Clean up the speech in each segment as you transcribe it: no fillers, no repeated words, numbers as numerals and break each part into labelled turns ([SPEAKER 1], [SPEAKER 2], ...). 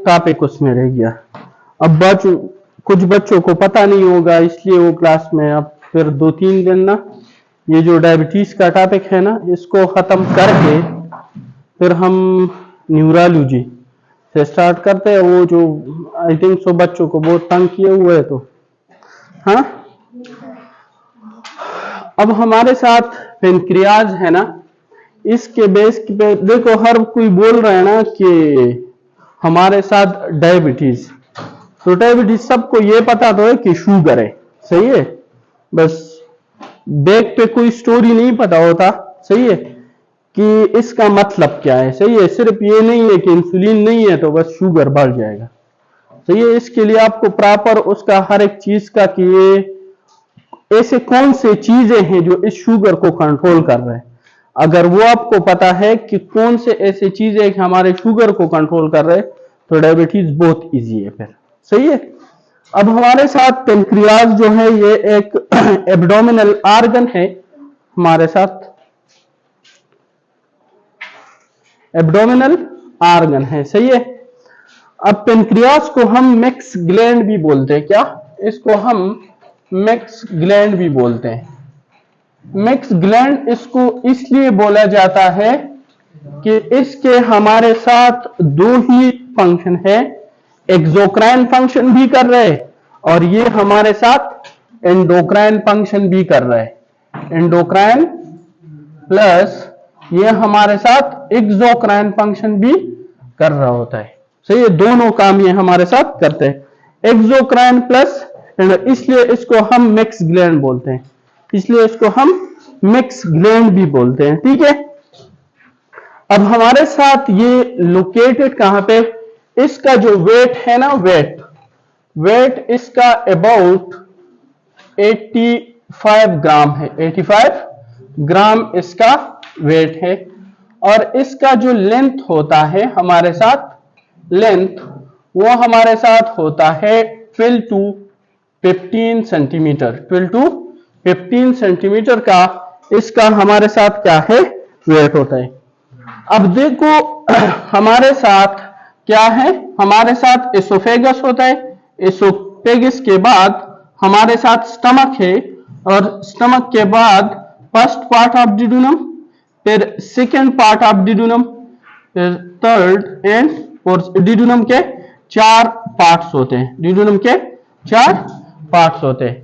[SPEAKER 1] Topic उसमें रह गया। अब कुछ बच्चों को पता नहीं होगा, इसलिए वो क्लास में अब फिर 2-3 दिन ना ये जो डायबिटीज का टॉपिक है ना, इसको खत्म करके फिर हम न्यूरोलॉजी से स्टार्ट करते हैं। वो जो आई थिंक सो बच्चों को बहुत तंग किए हुए है। तो हाँ, अब हमारे साथ पेनक्रियाज है ना, इसके बेस पे देखो हर कोई बोल रहा है ना कि हमारे साथ डायबिटीज, तो डायबिटीज सबको ये पता तो है कि शुगर है, सही है, बस बैक पे कोई स्टोरी नहीं पता होता, सही है, कि इसका मतलब क्या है, सही है। सिर्फ ये नहीं है कि इंसुलिन नहीं है तो बस शुगर बढ़ जाएगा, सही है। इसके लिए आपको प्रॉपर उसका हर एक चीज का कि ये ऐसे कौन से चीजें हैं जो इस शुगर को कंट्रोल कर रहे हैं, अगर वो आपको पता है कि कौन से ऐसे चीजें हमारे शुगर को कंट्रोल कर रहे हैं तो डायबिटीज बहुत इजी है फिर, सही है। अब हमारे साथ पेनक्रियाज जो है ये एक एब्डोमिनल ऑर्गन है, हमारे साथ एब्डोमिनल ऑर्गन है, सही है। अब पेनक्रियाज को हम मैक्स ग्लैंड भी बोलते हैं, क्या इसको हम मैक्स ग्लैंड भी बोलते हैं। मैक्स ग्लैंड इसको इसलिए बोला जाता है कि इसके हमारे साथ दो ही फंक्शन है, एक्सोक्राइन फंक्शन भी कर रहे हैं और ये हमारे साथ एंडोक्राइन फंक्शन भी कर रहा है। एंडोक्राइन प्लस ये हमारे साथ एक्सोक्राइन फंक्शन भी कर रहा होता है, सही है। दोनों काम ये हमारे साथ करते हैं, एक्सोक्राइन प्लस, इसलिए इसको हम मैक्स ग्लैंड बोलते हैं, इसलिए इसको हम मैक्स ग्लैंड भी बोलते हैं, ठीक है। अब हमारे साथ ये लोकेटेड कहां पे, इसका जो वेट है ना, वेट इसका अबाउट 85 ग्राम है, 85 ग्राम इसका वेट है। और इसका जो लेंथ होता है हमारे साथ, लेंथ वो हमारे साथ होता है 12 to 15 सेंटीमीटर, 12 to 15 सेंटीमीटर का इसका हमारे साथ क्या है, वेट होता है। अब देखो हमारे साथ क्या है, हमारे साथ एसोफेगस होता है, एसोफेगस के बाद हमारे साथ स्टमक है और स्टमक के बाद फर्स्ट पार्ट ऑफ डिडूनम, फिर सेकेंड पार्ट ऑफ डिडूनम, फिर थर्ड एंड फोर्थ। डिडूनम के 4 पार्ट्स होते हैं, डिडूनम के 4 पार्ट्स होते हैं।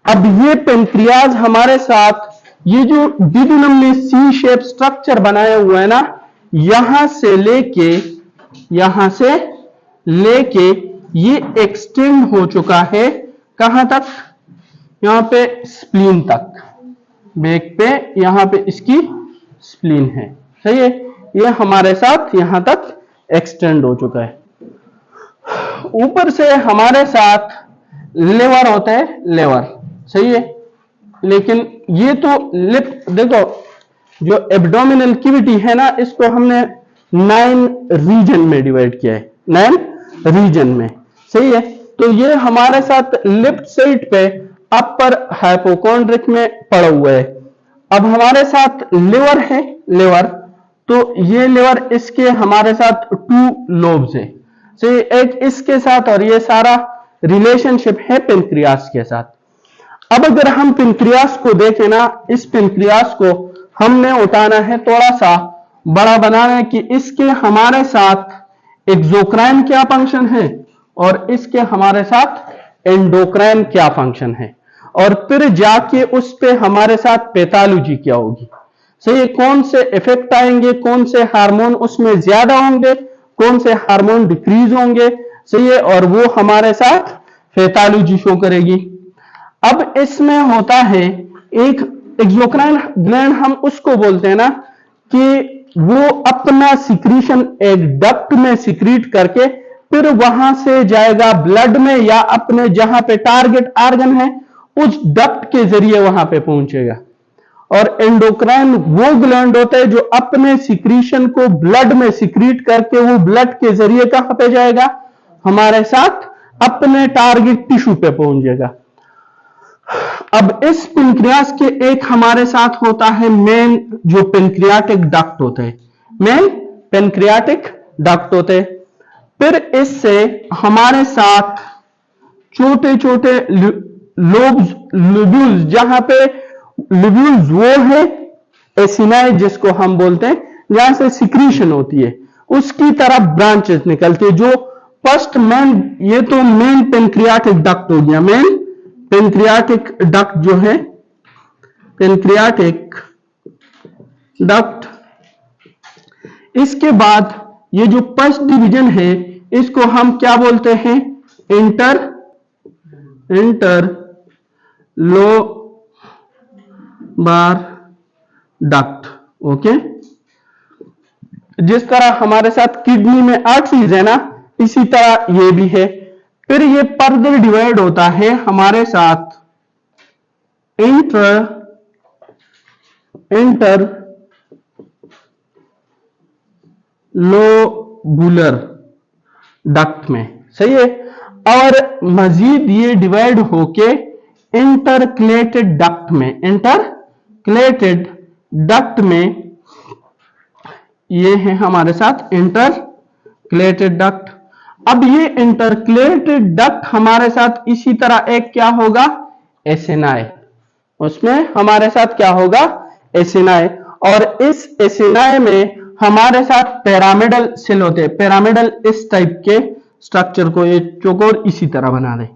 [SPEAKER 1] अब ये पेनक्रियाज हमारे साथ ये जो डिडूनम में सी शेप स्ट्रक्चर बनाया हुआ है ना, यहां से लेके ये एक्सटेंड हो चुका है कहां तक, यहां पे स्प्लीन तक, बैक पे यहां पे इसकी स्प्लीन है, सही है। ये हमारे साथ यहां तक एक्सटेंड हो चुका है। ऊपर से हमारे साथ लेवर होता है, लेवर, सही है। लेकिन ये तो लिप, देखो जो एब्डोमिनल कैविटी है ना, इसको हमने 9 रीजन में डिवाइड किया है, 9 रीजन में, सही है। तो ये हमारे साथ लेफ्ट साइड पे अपर हाइपोकॉन्ड्रिक में पड़ा हुआ है। अब हमारे साथ लिवर है, लिवर, तो ये लिवर इसके हमारे साथ 2 लोब्स है, सही, एक इसके साथ और ये सारा रिलेशनशिप है पेनक्रियास के साथ। अब अगर हम पेनक्रियास को देखें ना, इस पेनक्रियास को हमने उठाना है, थोड़ा सा बड़ा बनाना है कि इसके हमारे साथ एक्सोक्राइन क्या फंक्शन है और इसके हमारे साथ एंडोक्राइन क्या फंक्शन है, और फिर जाके उस पे हमारे साथ पैथोलॉजी क्या होगी, सही है। कौन से इफेक्ट आएंगे, कौन से हार्मोन उसमें ज्यादा होंगे, कौन से हार्मोन डिक्रीज होंगे, सही है, और वो हमारे साथ पैथोलॉजी शो करेगी। अब इसमें होता है एक एक्सोक्राइन ग्लैंड, हम उसको बोलते हैं ना कि वो अपना सिक्रीशन एक डक्ट में सिक्रीट करके फिर वहां से जाएगा ब्लड में या अपने जहां पे टारगेट ऑर्गन है उस डक्ट के जरिए वहां पे पहुंचेगा। और एंडोक्राइन वो ग्लैंड होता है जो अपने सिक्रीशन को ब्लड में सिक्रीट करके वो ब्लड के जरिए कहां पे जाएगा, हमारे साथ अपने टारगेट टिश्यू पे पहुंच जाएगा। अब इस पेनक्रियास के एक हमारे साथ होता है मेन जो पेनक्रियाटिक डक्ट होते हैं, मेन पेनक्रियाटिक डक्ट होते हैं। फिर इससे हमारे साथ छोटे छोटे लोब्स, लोब्यूल्स, जहां पे लोब्यूल्स वो है एसिनाई जिसको हम बोलते हैं, जहां से सिक्रीशन होती है, उसकी तरफ ब्रांचेस निकलती है। जो फर्स्ट मेन, ये तो मेन पेनक्रियाटिक डक्ट हो गया, मेन पेनक्रियाटिक डक्ट जो है, पेनक्रियाटिक डक्ट। इसके बाद ये जो फर्स्ट डिवीजन है इसको हम क्या बोलते हैं, इंटर लोबार डक्ट। ओके, जिस तरह हमारे साथ किडनी में आर्टरीज है ना, इसी तरह ये भी है। फिर ये फर्दर डिवाइड होता है हमारे साथ इंटर लोबुलर डक्ट में, सही है। और मजीद ये डिवाइड होके इंटरक्लेटेड डक्ट में, इंटरक्लेटेड डक्ट में ये है हमारे साथ इंटरक्लेटेड डक्ट। अब ये इंटरक्लेटेड डक्ट हमारे साथ इसी तरह एक क्या होगा, एसिनाई, उसमें हमारे साथ क्या होगा, एसिनाई। और इस एसिनाई में हमारे साथ पिरामिडल सेल होते हैं। पिरामिडल इस टाइप के स्ट्रक्चर को ये चौकोर इसी तरह बना दे,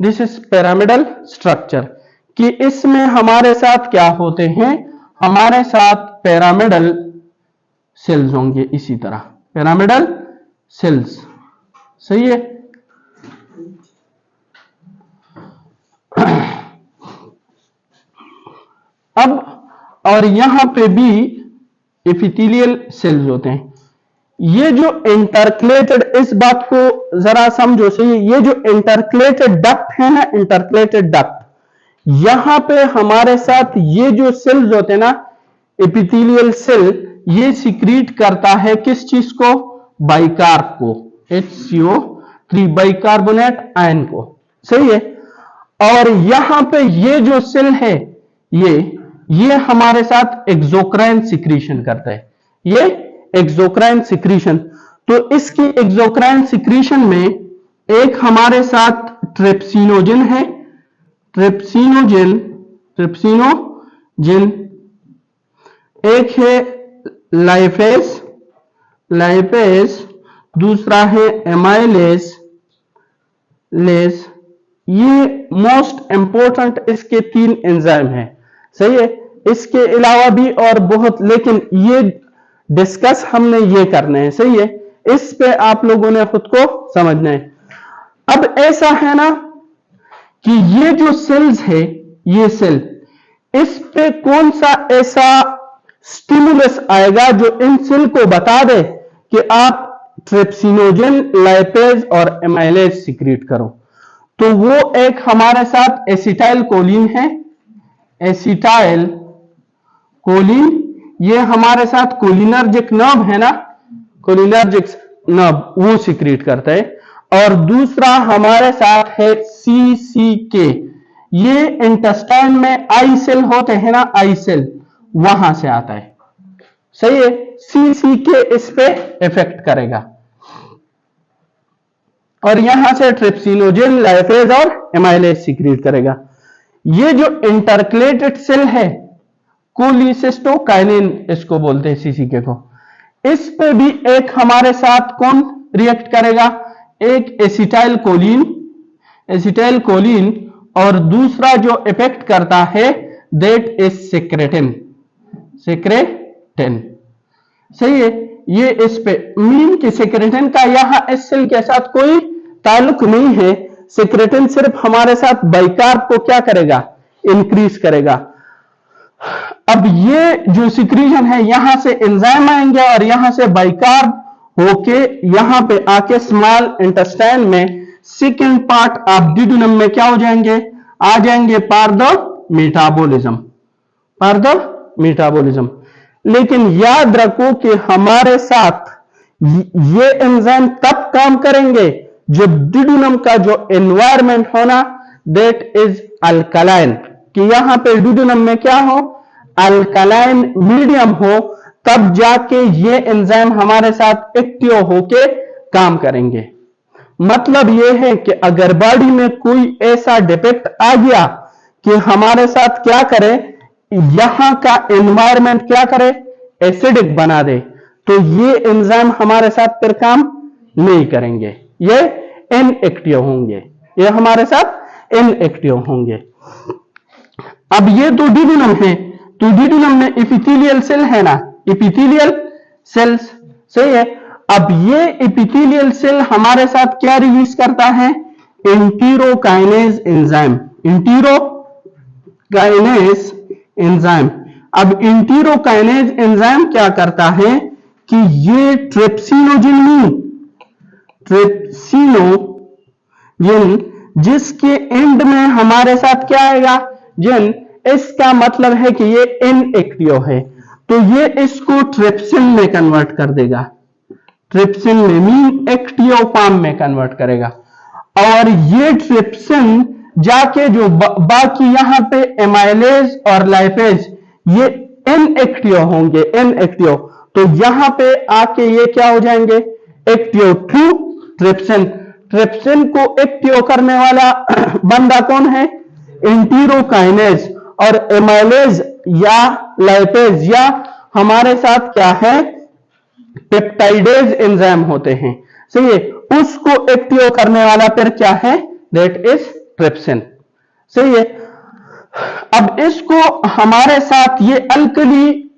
[SPEAKER 1] दिस इज पिरामिडल स्ट्रक्चर, कि इसमें हमारे साथ क्या होते हैं, हमारे साथ पिरामिडल सेल्स होंगे इसी तरह, पिरामिडल सेल्स, सही है। अब और यहां पे भी एपिथेलियल सेल्स होते हैं। ये जो इंटरक्लेटेड, इस बात को जरा समझो सही, ये जो इंटरक्लेटेड डक्ट है ना, इंटरक्लेटेड डक्ट, यहां पे हमारे साथ ये जो सेल्स होते हैं ना, एपिथेलियल सेल, ये सिक्रीट करता है किस चीज को, बाइकार्ब को, HCO3 बाइकार्बोनेट आयन को, सही है। और यहां पे ये जो सेल है, ये हमारे साथ एक्सोक्राइन सिक्रीशन करता है, ये एक्सोक्राइन सिक्रीशन। तो इसकी एक्सोक्राइन सिक्रीशन में एक हमारे साथ ट्रिप्सिनोजन है, ट्रिप्सिनोजन, एक है लाइपेज, दूसरा है एमाइलेज। ये मोस्ट इंपॉर्टेंट इसके 3 एंजाइम हैं, सही है। इसके अलावा भी और बहुत, लेकिन ये डिस्कस हमने ये करने हैं, सही है। इस पे आप लोगों ने खुद को समझना है। अब ऐसा है ना कि ये जो सेल्स है, ये सेल, इस पे कौन सा ऐसा स्टिमुलस आएगा जो इन सेल को बता दे कि आप ट्रिप्सिनोजन, लाइपेज और एमाइलेज सिक्रीट करो। तो वो एक हमारे साथ एसिटाइल कोलिन है, एसिटाइल कोलिन, ये हमारे साथ कोलिनर्जिक नर्व है ना, कोलिनर्जिक नर्व, वो सिक्रीट करता है। और दूसरा हमारे साथ है CCK, ये इंटेस्टाइन में आई सेल होते हैं ना, आई सेल, वहां से आता है, सही है। CCK इस पे इफेक्ट करेगा। और यहां से ट्रिप्सिनोजन, लाइपेज और एमाइलेज सिक्रीट करेगा। ये जो इंटरक्लेटेड सेल है, कोलिसिस्टोकाइनिन इसको बोलते हैं, CCK को, इस पे भी एक हमारे साथ कौन रिएक्ट करेगा, एक एसिटाइल कोलिन, और दूसरा जो इफेक्ट करता है दैट इज सेक्रेटिन, सही है। ये इस पे मीन कि सेक्रेटिन का यहां इस सेल के साथ कोई ताल्लुक नहीं है। सेक्रेटिन सिर्फ हमारे साथ बाइकार्ब को क्या करेगा, इंक्रीज करेगा। अब ये जो सिक्रीशन है, यहां से एंजाइम आएंगे और यहां से बाइकार्ब होके यहां पे आके स्मॉल इंटेस्टाइन में सेकेंड पार्ट ऑफ डिडुनम में क्या हो जाएंगे, आ जाएंगे पार द मेटाबॉलिज्म। लेकिन याद रखो कि हमारे साथ ये एंजाइम तब काम करेंगे जब डिडुनम का जो एनवायरमेंट होना दैट इज अल्कलाइन, कि यहां पे डिडुनम में क्या हो, अल्कलाइन मीडियम हो, तब जाके ये एंजाइम हमारे साथ एक्टिव होके काम करेंगे, मतलब यह है कि अगर बॉडी में कोई ऐसा डिफेक्ट आ गया कि हमारे साथ क्या करे, यहां का एनवायरनमेंट क्या करे, एसिडिक बना दे, तो ये एंजाइम हमारे साथ फिर काम नहीं करेंगे, ये इनएक्टिव होंगे, ये हमारे साथ इनएक्टिव होंगे। अब ये दो डिविनम है, तो डिविनम में इपिथेलियल सेल है ना, इपिथेलियल सेल्स, सही है। अब ये इपिथेलियल सेल हमारे साथ क्या रिलीज करता है, एंटीरोकाइनेज एंजाइम, एंटीरोकाइनेज एंजाइम। अब एंटीरोकाइनेज एंजाइम क्या करता है कि ये ट्रिप्सिनोजिन जिसके एंड में हमारे साथ क्या आएगा, जिन, इसका मतलब है कि ये इनएक्टिव है, तो ये इसको ट्रिप्सिन में कन्वर्ट कर देगा, ट्रिप्सिन में मीन एक्टिव फॉर्म में कन्वर्ट करेगा। और ये ट्रिप्सिन जाके जो बाकी यहां पे एमाइलेज और लाइपेज ये इनएक्टिव होंगे, इनएक्टिव, तो यहां पे आके ये क्या हो जाएंगे, एक्टिव थ्रू ट्रिप्सिन। ट्रिप्सिन को एक्टिव करने वाला बंदा कौन है, एंटीरोकाइनेज, और एमाइलेज या लाइपेज या हमारे साथ क्या है, पेप्टाइडेज एंजाइम होते हैं, सही है, उसको एक्टिव करने वाला फिर क्या है, दैट इज ट्रिप्सिन, सही है। अब इसको हमारे साथ ये अल्कली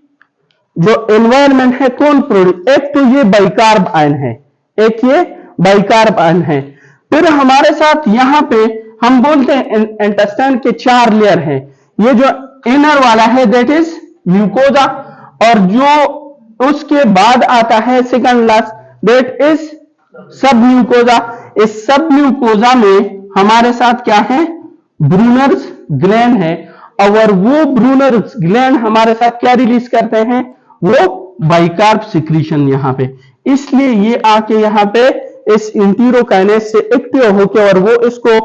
[SPEAKER 1] जो एनवायरनमेंट है कौन प्रोड्यूस, एक तो ये बाइकार्ब आयन है, एक ये बाइकार्ब आयन है। फिर हमारे साथ यहां पे हम बोलते हैं इंटेस्टाइन के 4 लेयर हैं, ये जो इनर वाला है दैट इज म्यूकोजा, और जो उसके बाद आता है सेकंड लास्ट दैट इज सब म्यूकोजा। इस सब म्यूकोजा में हमारे साथ क्या है, ब्रूनर्स ग्लैंड है, और वो ब्रूनर्स ग्लैंड हमारे साथ क्या रिलीज करते हैं, वो बाइकार्ब सिक्रीशन यहां पे, इसलिए ये आके यहां पे इस एंटीरोकाइनेज से एक्टिव होके और वो इसको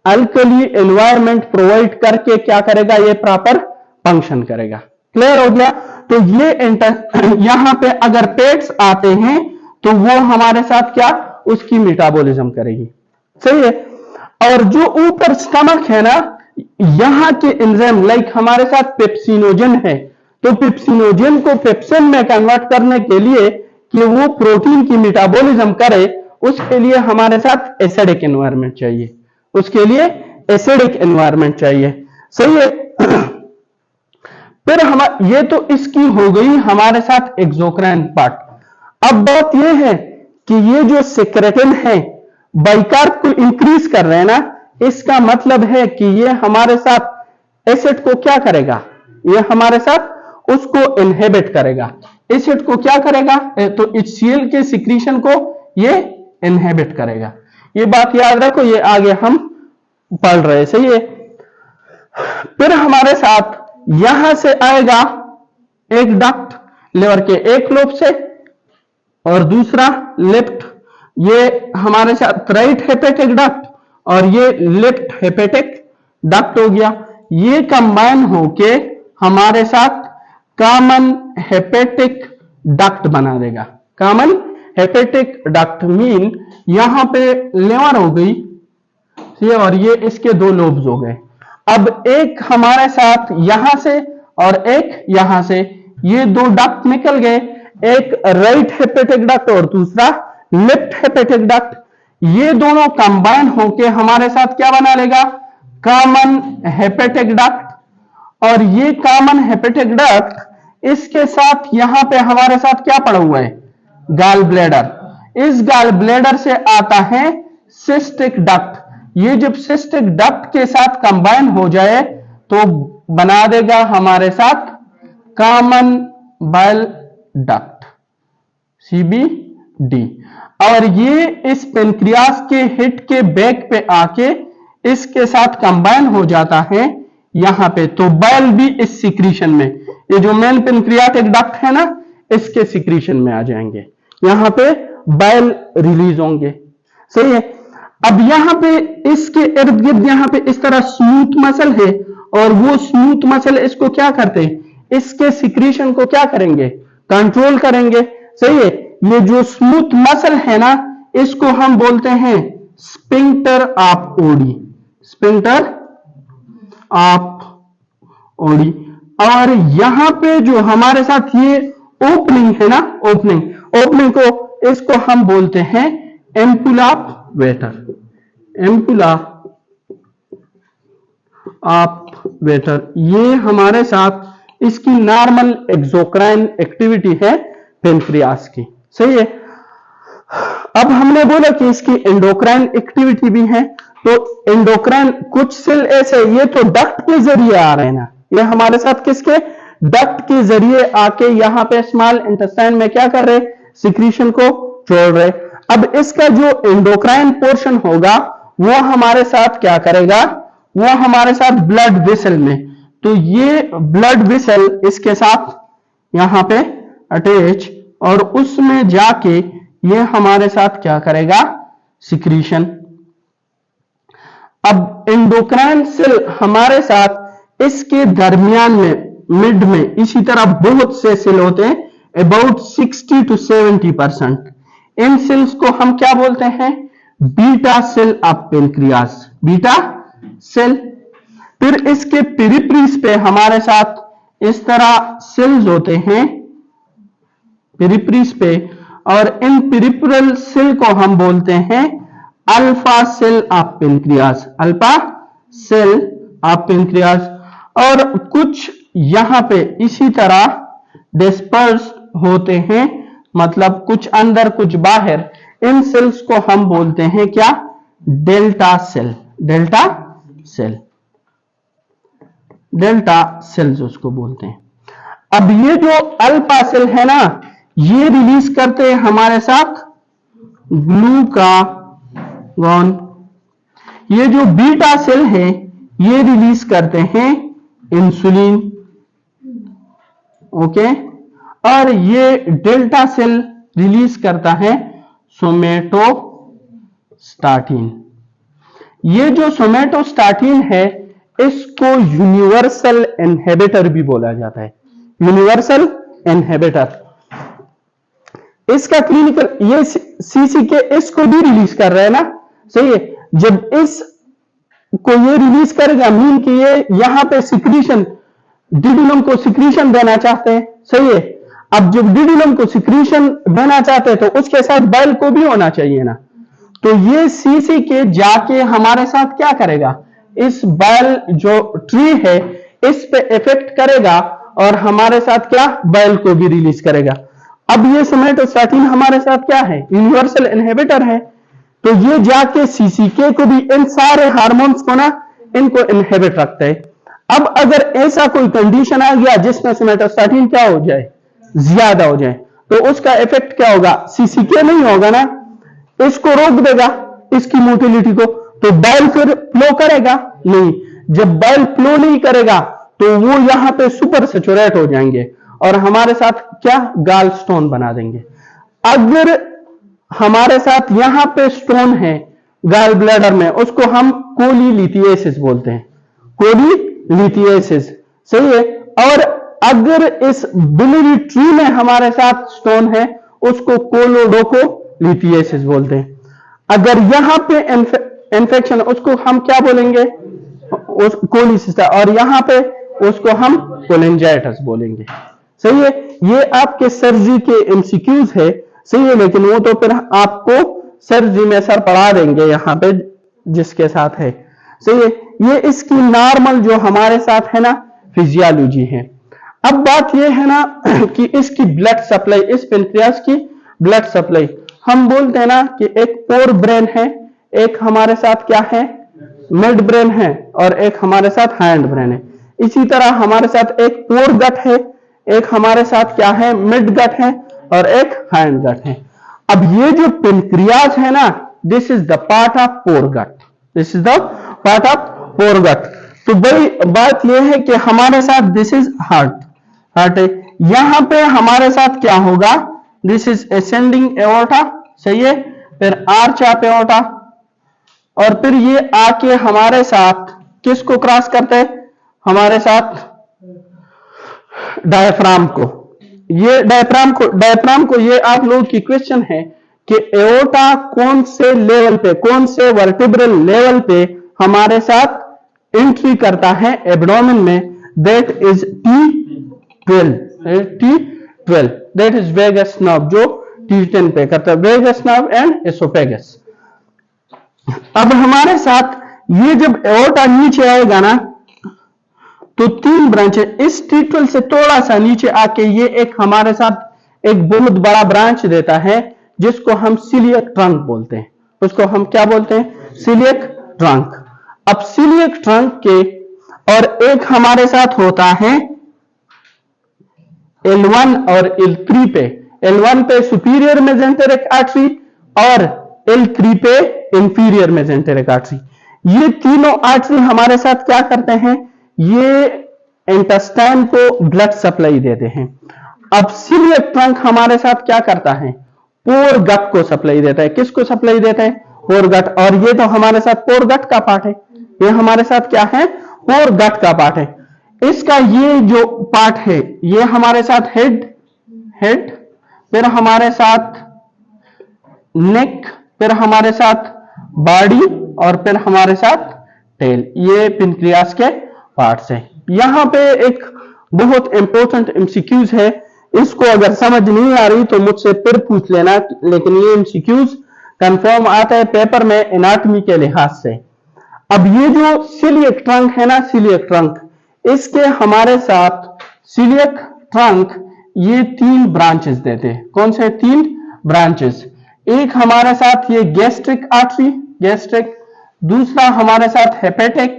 [SPEAKER 1] अल्कली एनवायरनमेंट प्रोवाइड करके क्या करेगा, ये प्रॉपर फंक्शन करेगा। क्लियर हो गया। तो ये यहां पे अगर पेट्स आते हैं तो वो हमारे साथ क्या, उसकी मेटाबॉलिज्म करेगी, सही है। और जो ऊपर स्टमक है ना, यहां के एंजाइम लाइक हमारे साथ पेप्सिनोजन है, तो पेप्सिनोजन को पेप्सिन में कन्वर्ट करने के लिए कि वो प्रोटीन की मेटाबॉलिज्म करे, उसके लिए हमारे साथ एसिडिक एनवायरनमेंट चाहिए, उसके लिए एसिडिक एनवायरनमेंट चाहिए, सही है। फिर हम ये तो इसकी हो गई हमारे साथ एक्सोक्राइन पार्ट। अब बात ये है कि ये जो सेक्रेटिन है बाइकार्ब को इंक्रीज कर रहे हैं ना, इसका मतलब है कि ये हमारे साथ एसिड को क्या करेगा, ये हमारे साथ उसको इनहिबिट करेगा। एसिड को क्या करेगा, तो HCl के सिक्रीशन को ये इनहिबिट करेगा। ये बात याद रखो, ये आगे हम पढ़ रहे, सही है। फिर हमारे साथ यहां से आएगा एक डक्ट लिवर के एक लोब से, और दूसरा लेफ्ट, ये हमारे साथ राइट हेपेटिक डक्ट और ये लेफ्ट हेपेटिक डक्ट हो गया। ये कंबाइन होके हमारे साथ कॉमन हेपेटिक डक्ट बना देगा। कॉमन हेपेटिक डक्ट मीन यहां पे लिवर हो गई, और ये इसके 2 लोब्स हो गए। अब एक हमारे साथ यहां से और एक यहां से, ये 2 डक्ट निकल गए, एक राइट हेपेटिक डक्ट और दूसरा लेफ्ट हेपेटिक डक्ट। ये दोनों कंबाइन होके हमारे साथ क्या बना लेगा, कॉमन हेपेटिक डक्ट। और ये कॉमन हेपेटिक डक्ट इसके साथ यहां पे हमारे साथ क्या पड़ा हुआ है, गॉल ब्लैडर। इस गॉल ब्लैडर से आता है सिस्टिक डक्ट। ये जब सिस्टिक डक्ट के साथ कंबाइन हो जाए तो बना देगा हमारे साथ कॉमन बाइल डक्ट, CBD। और ये इस पेनक्रियास के हिट के बैक पे आके इसके साथ कंबाइन हो जाता है यहां पे, तो बाइल भी इस सिक्रीशन में, ये जो मेन पेनक्रियाटिक डक्ट है ना, इसके सिक्रीशन में आ जाएंगे, यहां पे बाइल रिलीज होंगे, सही है। अब यहां पे इसके इर्द गिर्द यहां पे इस तरह स्मूथ मसल है, और वो स्मूथ मसल इसको क्या करते हैं, इसके सिक्रीशन को क्या करेंगे, कंट्रोल करेंगे, सही है। ये जो स्मूथ मसल है ना, इसको हम बोलते हैं sphincter of OD, sphincter of OD. और यहां पे जो हमारे साथ ये ओपनिंग है ना, ओपनिंग को इसको हम बोलते हैं ampoule of waiter, ampulla of waiter. ये हमारे साथ इसकी नॉर्मल एक्सोक्राइन एक्टिविटी है पेनक्रियास की, सही है। अब हमने बोला कि इसकी एंडोक्राइन एक्टिविटी भी है, तो एंडोक्राइन कुछ सेल ऐसे, ये तो डक्ट के जरिए आ रहे हैं ना, ये हमारे साथ किसके, डक्ट के जरिए आके यहाँ पे स्मॉल इंटेस्टाइन में क्या कर रहे, सिक्रीशन को छोड़ रहे। अब इसका जो एंडोक्राइन पोर्शन होगा वो हमारे साथ क्या करेगा, वो हमारे साथ ब्लड वेसल में, तो ये ब्लड वेसल इसके साथ यहां पे अटैच, और उसमें जाके ये हमारे साथ क्या करेगा, सिक्रीशन। अब एंडोक्राइन सेल हमारे साथ इसके दरमियान में, मिड में इसी तरह बहुत से सेल होते हैं, अबाउट 60 to 70%। इन सेल्स को हम क्या बोलते हैं, beta cell of pancreas, beta cell. फिर इसके पेरिफ्रीज पे हमारे साथ इस तरह सेल्स होते हैं पेरिफ्रीज पे, और इन पेरिफेरल सेल को हम बोलते हैं alpha cell of pancreas, alpha cell of pancreas. और कुछ यहां पे इसी तरह डिस्पर्स होते हैं, मतलब कुछ अंदर कुछ बाहर, इन सेल्स को हम बोलते हैं क्या, delta cell, delta cell, delta cells उसको बोलते हैं। अब ये जो अल्फा सेल है ना, ये रिलीज करते हैं हमारे साथ ग्लूकागॉन। ये जो बीटा सेल है ये रिलीज करते हैं इंसुलिन, ओके। और ये डेल्टा सेल रिलीज करता है सोमेटोस्टाटिन। ये जो सोमेटोस्टाटिन है इसको यूनिवर्सल इनहिबिटर भी बोला जाता है, यूनिवर्सल इनहिबिटर। इसका क्लिनिकल, ये सीसीके इसको भी रिलीज कर रहा है ना, सही है। जब इस को ये रिलीज करेगा मीन कि ये यहां पे सिक्रीशन, डिडुलम को सिक्रीशन देना चाहते हैं, सही है। अब जब डिडुलम को सिक्रीशन देना चाहते हैं तो उसके साथ बाइल को भी होना चाहिए ना, तो ये सीसीके जाके हमारे साथ क्या करेगा, इस बाइल जो ट्री है इस पे इफेक्ट करेगा और हमारे साथ क्या, बाइल को भी रिलीज करेगा। अब ये सोमेटोस्टाटिन हमारे साथ क्या है, यूनिवर्सल इनहिबिटर है, तो ये जाके सीसीके को भी, इन सारे हार्मोन्स को ना, इनको इनहिबिट रखता है। अब अगर ऐसा कोई कंडीशन आ गया जिसमें सोमेटोस्टाटिन क्या हो जाए, ज्यादा हो जाए, तो उसका इफेक्ट क्या होगा, सीसीके नहीं होगा ना, इसको रोक देगा, इसकी मोटिलिटी को, तो बाइल फिर फ्लो करेगा नहीं। जब बाइल फ्लो नहीं करेगा तो वो यहां पे सुपर सैचुरेट हो जाएंगे और हमारे साथ क्या, गाल स्टोन बना देंगे। अगर हमारे साथ यहां पे स्टोन है गाल ब्लैडर में, उसको हम कोलीलिथिएसिस बोलते हैं, कोलीलिथिएसिस, सही है। और अगर इस बिलियरी ट्री में हमारे साथ स्टोन है उसको कोलोडोकोलिथिएसिस बोलते हैं। अगर यहां पे इंफेक्शन, उसको हम क्या बोलेंगे, उस कोलिसिस्टा, और यहां पे उसको हम कोलेंजाइटिस बोलेंगे, सही है। ये आपके सर्जरी के एमसीक्यूज है, सही है, लेकिन वो तो फिर आपको सर्जरी में सर पढ़ा देंगे यहां पे जिसके साथ है, सही है। ये इसकी नॉर्मल जो हमारे साथ है ना फिजियोलॉजी है। अब बात ये है ना कि इसकी ब्लड सप्लाई, इस पेनक्रियास की ब्लड सप्लाई, हम बोलते हैं ना कि एक पोर ब्रेन है, एक हमारे साथ क्या है, मिड ब्रेन है, और एक हमारे साथ हैंड ब्रेन है। इसी तरह हमारे साथ एक पोर गट है, एक हमारे साथ क्या है, मिड गट है, और एक हैंड गट है। अब ये जो पेनक्रियास है ना, this is the part of foregut, this is the part of foregut. तो बड़ी बात यह है कि हमारे साथ दिस इज हार्ट, हार्ट है। यहां पे हमारे साथ क्या होगा, दिस इज असेंडिंग एओर्टा, सही है, फिर आर्च ऑफ एओर्टा, और फिर ये आके हमारे साथ किसको क्रॉस करते हैं, हमारे साथ डायफ्राम को। ये डायफ्राम को ये आप लोगों की क्वेश्चन है कि एओर्टा कौन से लेवल पे, कौन से वर्टिब्रल लेवल पे हमारे साथ एंट्री करता है एब्डोमेन में, that is T12, T12 that is vagus nerve, जो T10 पे करता है, वेगस नर्व एंड एसोफेगस। अब हमारे साथ ये जब एओर्टा नीचे आएगा ना, तो 3 ब्रांच है, इस T12 से थोड़ा सा नीचे आके ये एक हमारे साथ एक बहुत बड़ा ब्रांच देता है, जिसको हम सिलियक ट्रंक बोलते हैं। उसको हम क्या बोलते हैं? Coeliac trunk. अब सिलियक ट्रंक के और एक हमारे साथ होता है L1 और L3 पे, L1 पे सुपीरियर मेसेंटेरिक आर्टरी और L3 पे इंफीरियर मेसेंटेरिक आर्टरी। ये तीनों आर्टरी हमारे साथ क्या करते हैं? ये इंटेस्टाइन को ब्लड सप्लाई देते हैं। अब सिलियक ट्रंक हमारे साथ क्या करता है? पोर गट को सप्लाई देता है। किसको सप्लाई देता है? पोर गट। और ये तो हमारे साथ पोर गट का पार्ट है, ये हमारे साथ क्या है? पोर गट का पार्ट है। इसका ये जो पार्ट है, ये हमारे साथ हेड, फिर हमारे साथ नेक, फिर हमारे साथ बॉडी और फिर हमारे साथ टेल। ये पेनक्रियास के पार्ट्स है। यहां पे एक बहुत इंपॉर्टेंट एमसीक्यूज है, इसको अगर समझ नहीं आ रही तो मुझसे फिर पूछ लेना, लेकिन ये एमसीक्यूज कंफर्म आता है पेपर में एनाटॉमी के लिहाज से। अब ये जो सिलियक ट्रंक है ना, सिलियक ट्रंक, इसके हमारे साथ सिलियक ट्रंक ये 3 ब्रांचेस देते हैं। कौन से 3 ब्रांचेस? एक हमारे साथ ये गैस्ट्रिक आर्टरी, गैस्ट्रिक, दूसरा हमारे साथ हेपेटिक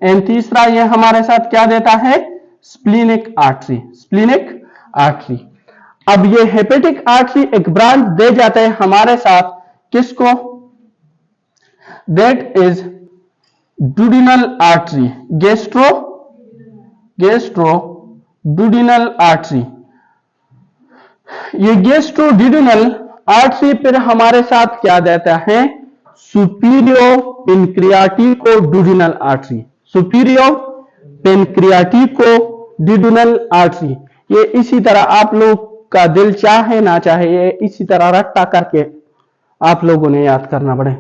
[SPEAKER 1] एंड तीसरा ये हमारे साथ क्या देता है? Splenic artery, splenic artery. अब ये हेपेटिक आर्टरी एक ब्रांच दे जाता है हमारे साथ, किसको? That is duodenal artery, gastroduodenal artery. ये गैस्ट्रोडुडिनल आर्टरी फिर हमारे साथ क्या देता है? Superior pancreaticoduodenal artery, superior pancreaticoduodenal artery. ये इसी तरह आप लोग का दिल चाहे ना चाहे, ये इसी तरह रट्टा करके आप लोगों ने याद करना पड़े।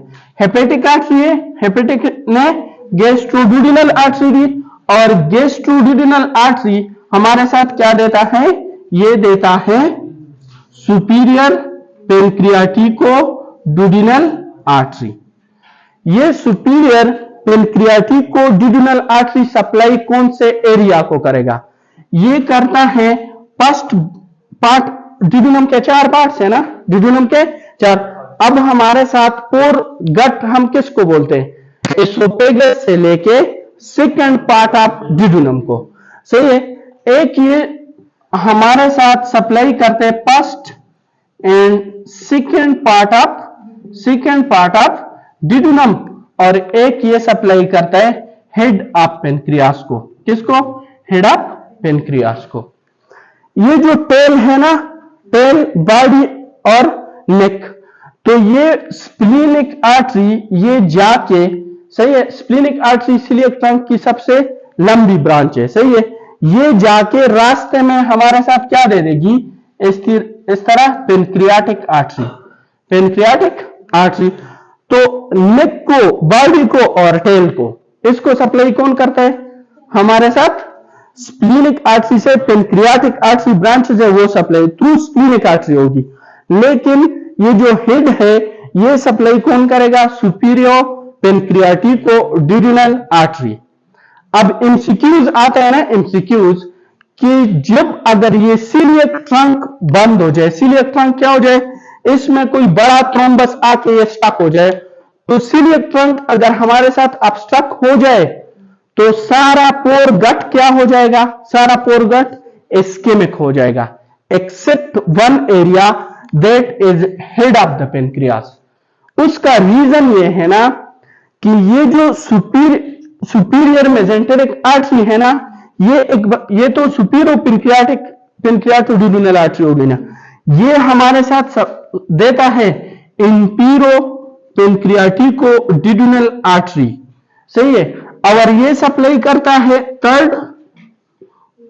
[SPEAKER 1] हेपेटिक आर्टरी है, हेपेटिक ने गैस्ट्रोडुडिनल आर्टरी दी, और गैस्ट्रोडुडिनल आर्टरी हमारे साथ क्या देता है? ये देता है सुपीरियर पेनक्रियाटिको डुडिनल आर्टरी। ये superior pancreaticoduodenal artery supply कौन से एरिया को करेगा? ये करता है फर्स्ट पार्ट, डिडुनम के 4 पार्ट्स है ना, डिडुनम के 4। अब हमारे साथ पोर गट हम किसको बोलते हैं? एसोफेगस से लेके सेकंड पार्ट ऑफ डिडुनम को, सही है। एक ये हमारे साथ सप्लाई करते हैं first and second part of duodenum, और एक ये सप्लाई करता है हेड ऑफ पेनक्रियास को। किसको? हेड ऑफ पेनक्रियास को। ये जो टेल है ना, टेल, बॉडी और नेक, तो ये स्प्लीनिक आर्टरी ये जाके, सही है, स्प्लीनिक आर्टरी सिलियक ट्रंक की सबसे लंबी ब्रांच है, सही है। ये जाके रास्ते में हमारे साथ क्या दे देगी? इस तरह पेनक्रियाटिक आर्टरी। तो नेक को, बॉडी को और टेल को, इसको सप्लाई कौन करता है? हमारे साथ स्प्लीनिक आर्टरी से पेनक्रियाटिक आर्टरी ब्रांचेस है, वो सप्लाई थ्रू स्प्लीनिक आर्टरी होगी। लेकिन ये जो हेड है, ये सप्लाई कौन करेगा? Superior pancreaticoduodenal artery. अब एमसीक्यूज आता है ना, एमसीक्यूज, कि जब अगर ये सिलियक ट्रंक बंद हो जाए, सिलियक ट्रंक क्या हो जाए? इसमें कोई बड़ा थ्रोम्बस आके ये स्टक हो जाए, तो सिलियक ट्रंक अगर हमारे साथ ऑब्स्ट्रक्ट हो जाए तो सारा पोर गट क्या हो जाएगा? सारा पोर गट इस्केमिक हो जाएगा, except one area that is head of the pancreas. उसका रीजन ये है ना कि ये जो सुपीरियर मेसेंटेरिक आर्टरी है ना, ये तो सुपीरियर पेनक्रियाटोडुडिनल आर्टरी होगी ना, ये हमारे साथ देता है इंफीरियर पेनक्रियाटिको डुडिनल आर्टरी, सही है। और ये सप्लाई करता है 3rd,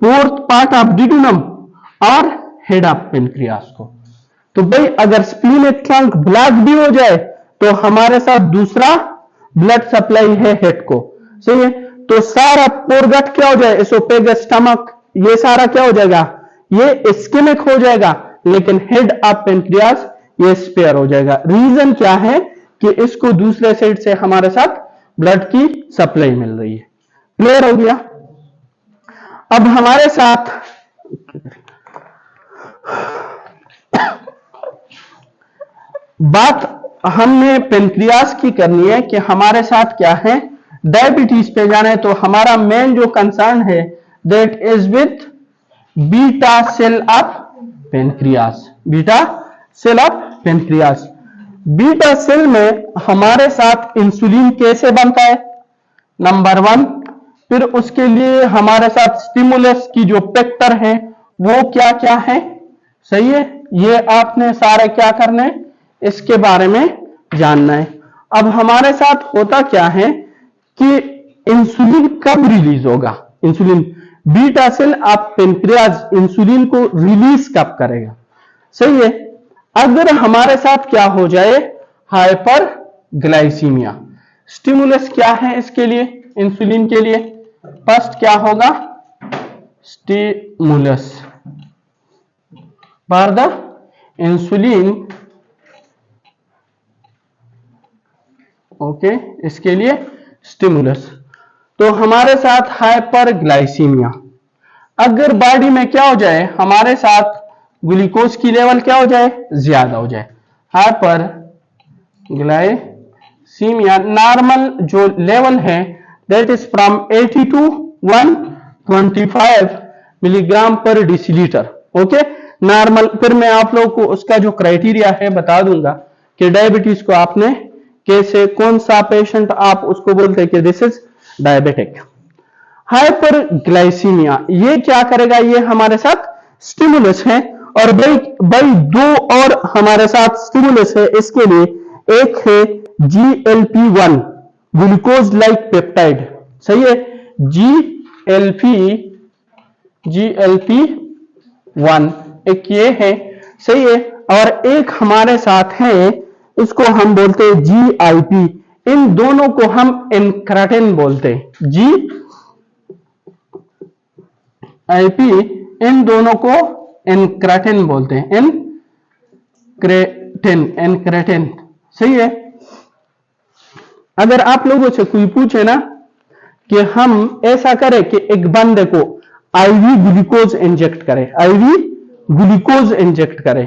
[SPEAKER 1] 4th part of duodenum और हेड ऑफ पेनक्रियास को। तो भाई अगर स्प्लीनिक ट्रंक ब्लॉक भी हो जाए तो हमारे साथ दूसरा ब्लड सप्लाई है हेड को, सही है। तो सारा पोरगट क्या हो जाए, एसोफेगस, स्टमक, ये सारा क्या हो जाएगा, ये इस्केमिक हो जाएगा, लेकिन हेड ऑफ पेनक्रियास ये स्पेयर हो जाएगा। रीजन क्या है कि इसको दूसरे साइड से हमारे साथ ब्लड की सप्लाई मिल रही है। क्लियर हो गया। अब हमारे साथ बात हमने पेनक्रियास की करनी है कि हमारे साथ क्या है, डायबिटीज पे जाना है। तो हमारा मेन जो कंसर्न है that is with beta cell of pancreas, beta cell of pancreas. Beta cell में हमारे साथ इंसुलिन कैसे बनता है, नंबर 1। फिर उसके लिए हमारे साथ स्टिमुलस की जो फैक्टर है वो क्या क्या है, सही है। ये आपने सारे क्या करने हैं, इसके बारे में जानना है। अब हमारे साथ होता क्या है कि इंसुलिन कब रिलीज होगा, insulin, beta cell of pancreas insulin को रिलीज कब करेगा, सही है। अगर हमारे साथ क्या हो जाए, हाइपर ग्लाइसीमिया। स्टिमुलस क्या है इसके लिए, इंसुलिन के लिए, फर्स्ट क्या होगा, stimulus for the insulin, okay, इसके लिए स्टिमुलस। तो हमारे साथ हाइपर ग्लाइसीमिया, अगर बॉडी में क्या हो जाए, हमारे साथ ग्लूकोज की लेवल क्या हो जाए, ज्यादा हो जाए, हाइपर ग्लाइसीमिया। नॉर्मल जो लेवल है that is from 80 to 125 milligram per decilitre, okay, normal. फिर मैं आप लोगों को उसका जो क्राइटेरिया है बता दूंगा कि डायबिटीज को आपने कैसे, कौन सा पेशेंट आप उसको बोलते हैं कि this is diabetic. Hyperglycaemia ये क्या करेगा, ये हमारे साथ स्टिमुलस है। और भाई दो और हमारे साथ स्टिमुलस है इसके लिए, एक है GLP-1 ग्लूकोज लाइक पेप्टाइड, सही है, GLP-1 एक ये है, सही है। और एक हमारे साथ है, इसको हम बोलते हैं GIP, इन दोनों को हम इनक्रेटिन बोलते हैं, GIP, इन दोनों को इनक्रेटिन बोलते हैं, इनक्रेटिन, सही है। अगर आप लोगों से कोई पूछे ना कि हम ऐसा करें कि एक बंदे को आईवी ग्लूकोज इंजेक्ट करे, आईवी ग्लूकोज इंजेक्ट करे,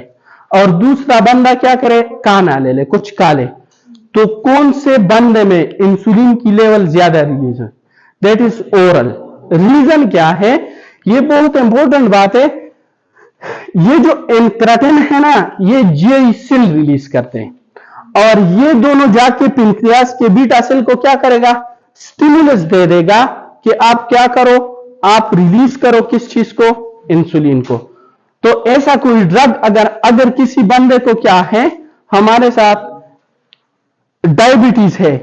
[SPEAKER 1] और दूसरा बंदा क्या करे, काना ले ले, कुछ काले, तो कौन से बंदे में इंसुलिन की लेवल ज्यादा रिलीज है, दैट इज ओरल। रीजन क्या है, ये बहुत इंपॉर्टेंट बात है। ये जो इनक्रेटिन है ना, ये जीआई सेल रिलीज करते हैं, और ये दोनों जाके पेनक्रियास के बीटा सेल को क्या करेगा, स्टिमुलस दे देगा कि आप क्या करो, आप रिलीज करो किस चीज को, इंसुलिन को। तो ऐसा कोई ड्रग अगर किसी बंदे को क्या है, हमारे साथ डायबिटीज है,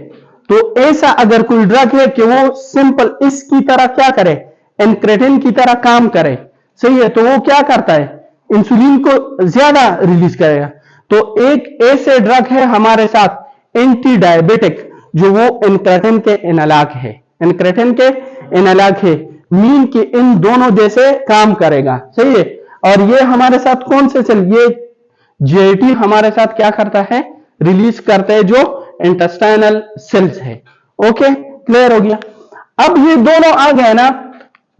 [SPEAKER 1] तो ऐसा अगर कोई ड्रग है कि वो सिंपल इसकी तरह क्या करे, इनक्रेटिन की तरह काम करे, सही है, तो वो क्या करता है, इंसुलिन को ज्यादा रिलीज करेगा। तो एक ऐसे ड्रग है हमारे साथ एंटी डायबिटिक, जो वो इनक्रेटिन के एनालॉग है, इनक्रेटिन के एनालॉग है, मीन कि इन दोनों जैसे काम करेगा, सही है। और ये हमारे साथ कौन से सेल, ये जीआईटी हमारे साथ क्या करता है, रिलीज करते हैं, जो इंटेस्टाइनल सेल्स है, ओके, क्लियर हो गया। अब ये दोनों आ गए ना,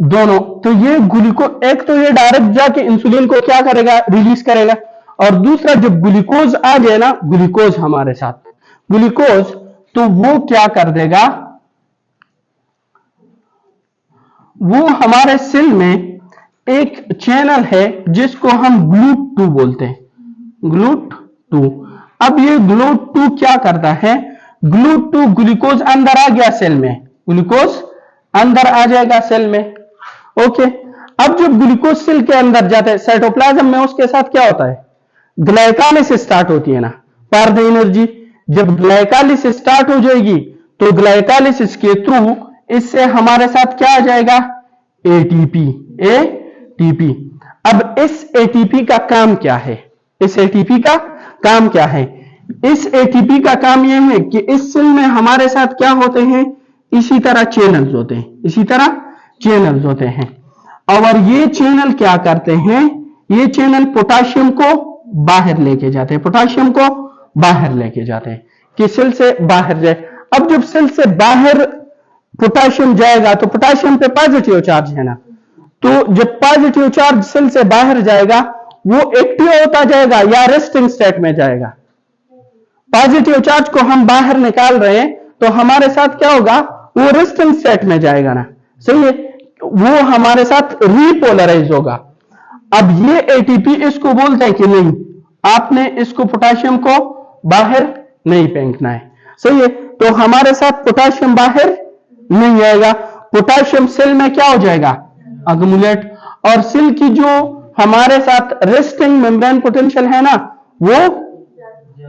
[SPEAKER 1] दोनों, तो ये ग्लूकोज, एक तो ये डायरेक्ट जाके इंसुलिन को क्या करेगा, रिलीज करेगा, और दूसरा जब ग्लूकोज आ जाए ना, ग्लूकोज हमारे साथ, ग्लूकोज, तो वो क्या कर देगा, वो हमारे सेल में एक चैनल है जिसको हम GLUT2 बोलते हैं, GLUT2। अब ये GLUT2 क्या करता है, GLUT2, ग्लूकोज अंदर आ गया सेल में, ग्लूकोज अंदर आ जाएगा सेल में, ओके। अब जब ग्लूकोज सेल के अंदर जाता है, साइटोप्लाज्म में उसके साथ क्या होता है, ग्लाइकोलाइसिस स्टार्ट होती है ना, फॉर द एनर्जी। जब ग्लाइकोलाइसिस स्टार्ट हो जाएगी तो ग्लाइकोलाइसिस के थ्रू इससे हमारे साथ क्या आ जाएगा, एटीपी। अब इस एटीपी का काम क्या है, इस एटीपी का काम क्या है? इस एटीपी का काम यह है कि इस सेल में हमारे साथ क्या होते हैं, इसी तरह चैनल्स होते हैं, इसी तरह चैनल्स होते हैं। और ये चैनल क्या करते हैं, ये चैनल पोटाशियम को बाहर लेके जाते हैं, पोटाशियम को बाहर लेके जाते हैं कि सेल से बाहर जाए। अब जब सेल से बाहर पोटाशियम जाएगा तो पोटाशियम पे पॉजिटिव चार्ज है ना, तो जब पॉजिटिव चार्ज सेल से बाहर जाएगा वो एक्टिव होता जाएगा या रेस्टिंग स्टेट में जाएगा। पॉजिटिव चार्ज को हम बाहर निकाल रहे हैं तो हमारे साथ क्या होगा, वो रेस्टिंग स्टेट में जाएगा ना, सही है, वो हमारे साथ रीपोलराइज होगा। अब ये एटीपी इसको बोलते हैं कि नहीं, आपने इसको पोटाशियम को बाहर नहीं फेंकना है, सही है, तो हमारे साथ पोटाशियम बाहर नहीं आएगा, पोटाशियम सेल में क्या हो जाएगा, अक्युमुलेट, और सेल की जो हमारे साथ रेस्टिंग मेम्ब्रेन पोटेंशियल है ना वो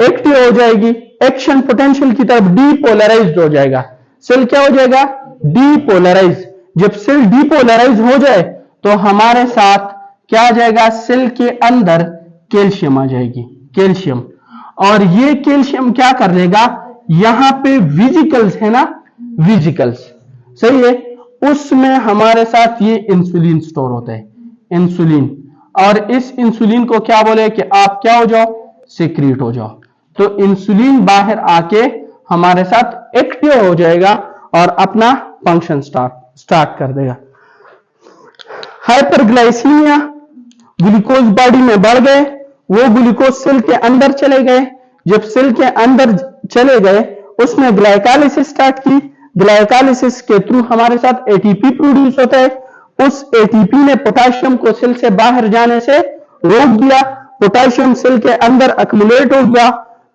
[SPEAKER 1] एक्टिव हो जाएगी, एक्शन पोटेंशियल की तरफ डीपोलराइज्ड हो जाएगा, सेल क्या हो जाएगा, डीपोलराइज। जब सेल डीपोलराइज हो जाए तो हमारे साथ क्या आ जाएगा, सेल के अंदर कैल्शियम आ जाएगी, कैल्शियम, और ये कैल्शियम क्या कर देगा, यहां पे विजिकल्स है ना, विजिकल्स, सही है, उसमें हमारे साथ ये इंसुलिन स्टोर होता है, इंसुलिन, और इस इंसुलिन को क्या बोले कि आप क्या हो जाओ, सिक्रीट हो जाओ, तो इंसुलिन बाहर आके हमारे साथ एक्टिव हो जाएगा और अपना फंक्शन स्टार्ट कर देगा। हाइपरग्लाइसीमिया, ग्लूकोज बॉडी में बढ़ गए, वो ग्लूकोज सेल के अंदर चले गए, जब सेल के अंदर चले गए उसमें ग्लाइकोलाइसिस स्टार्ट की, ग्लाइकोलाइसिस के थ्रू हमारे साथ एटीपी प्रोड्यूस होता है, उस एटीपी ने पोटाशियम को सेल से बाहर जाने से रोक दिया, पोटाशियम सेल के अंदर अक्युमुलेट हो गया,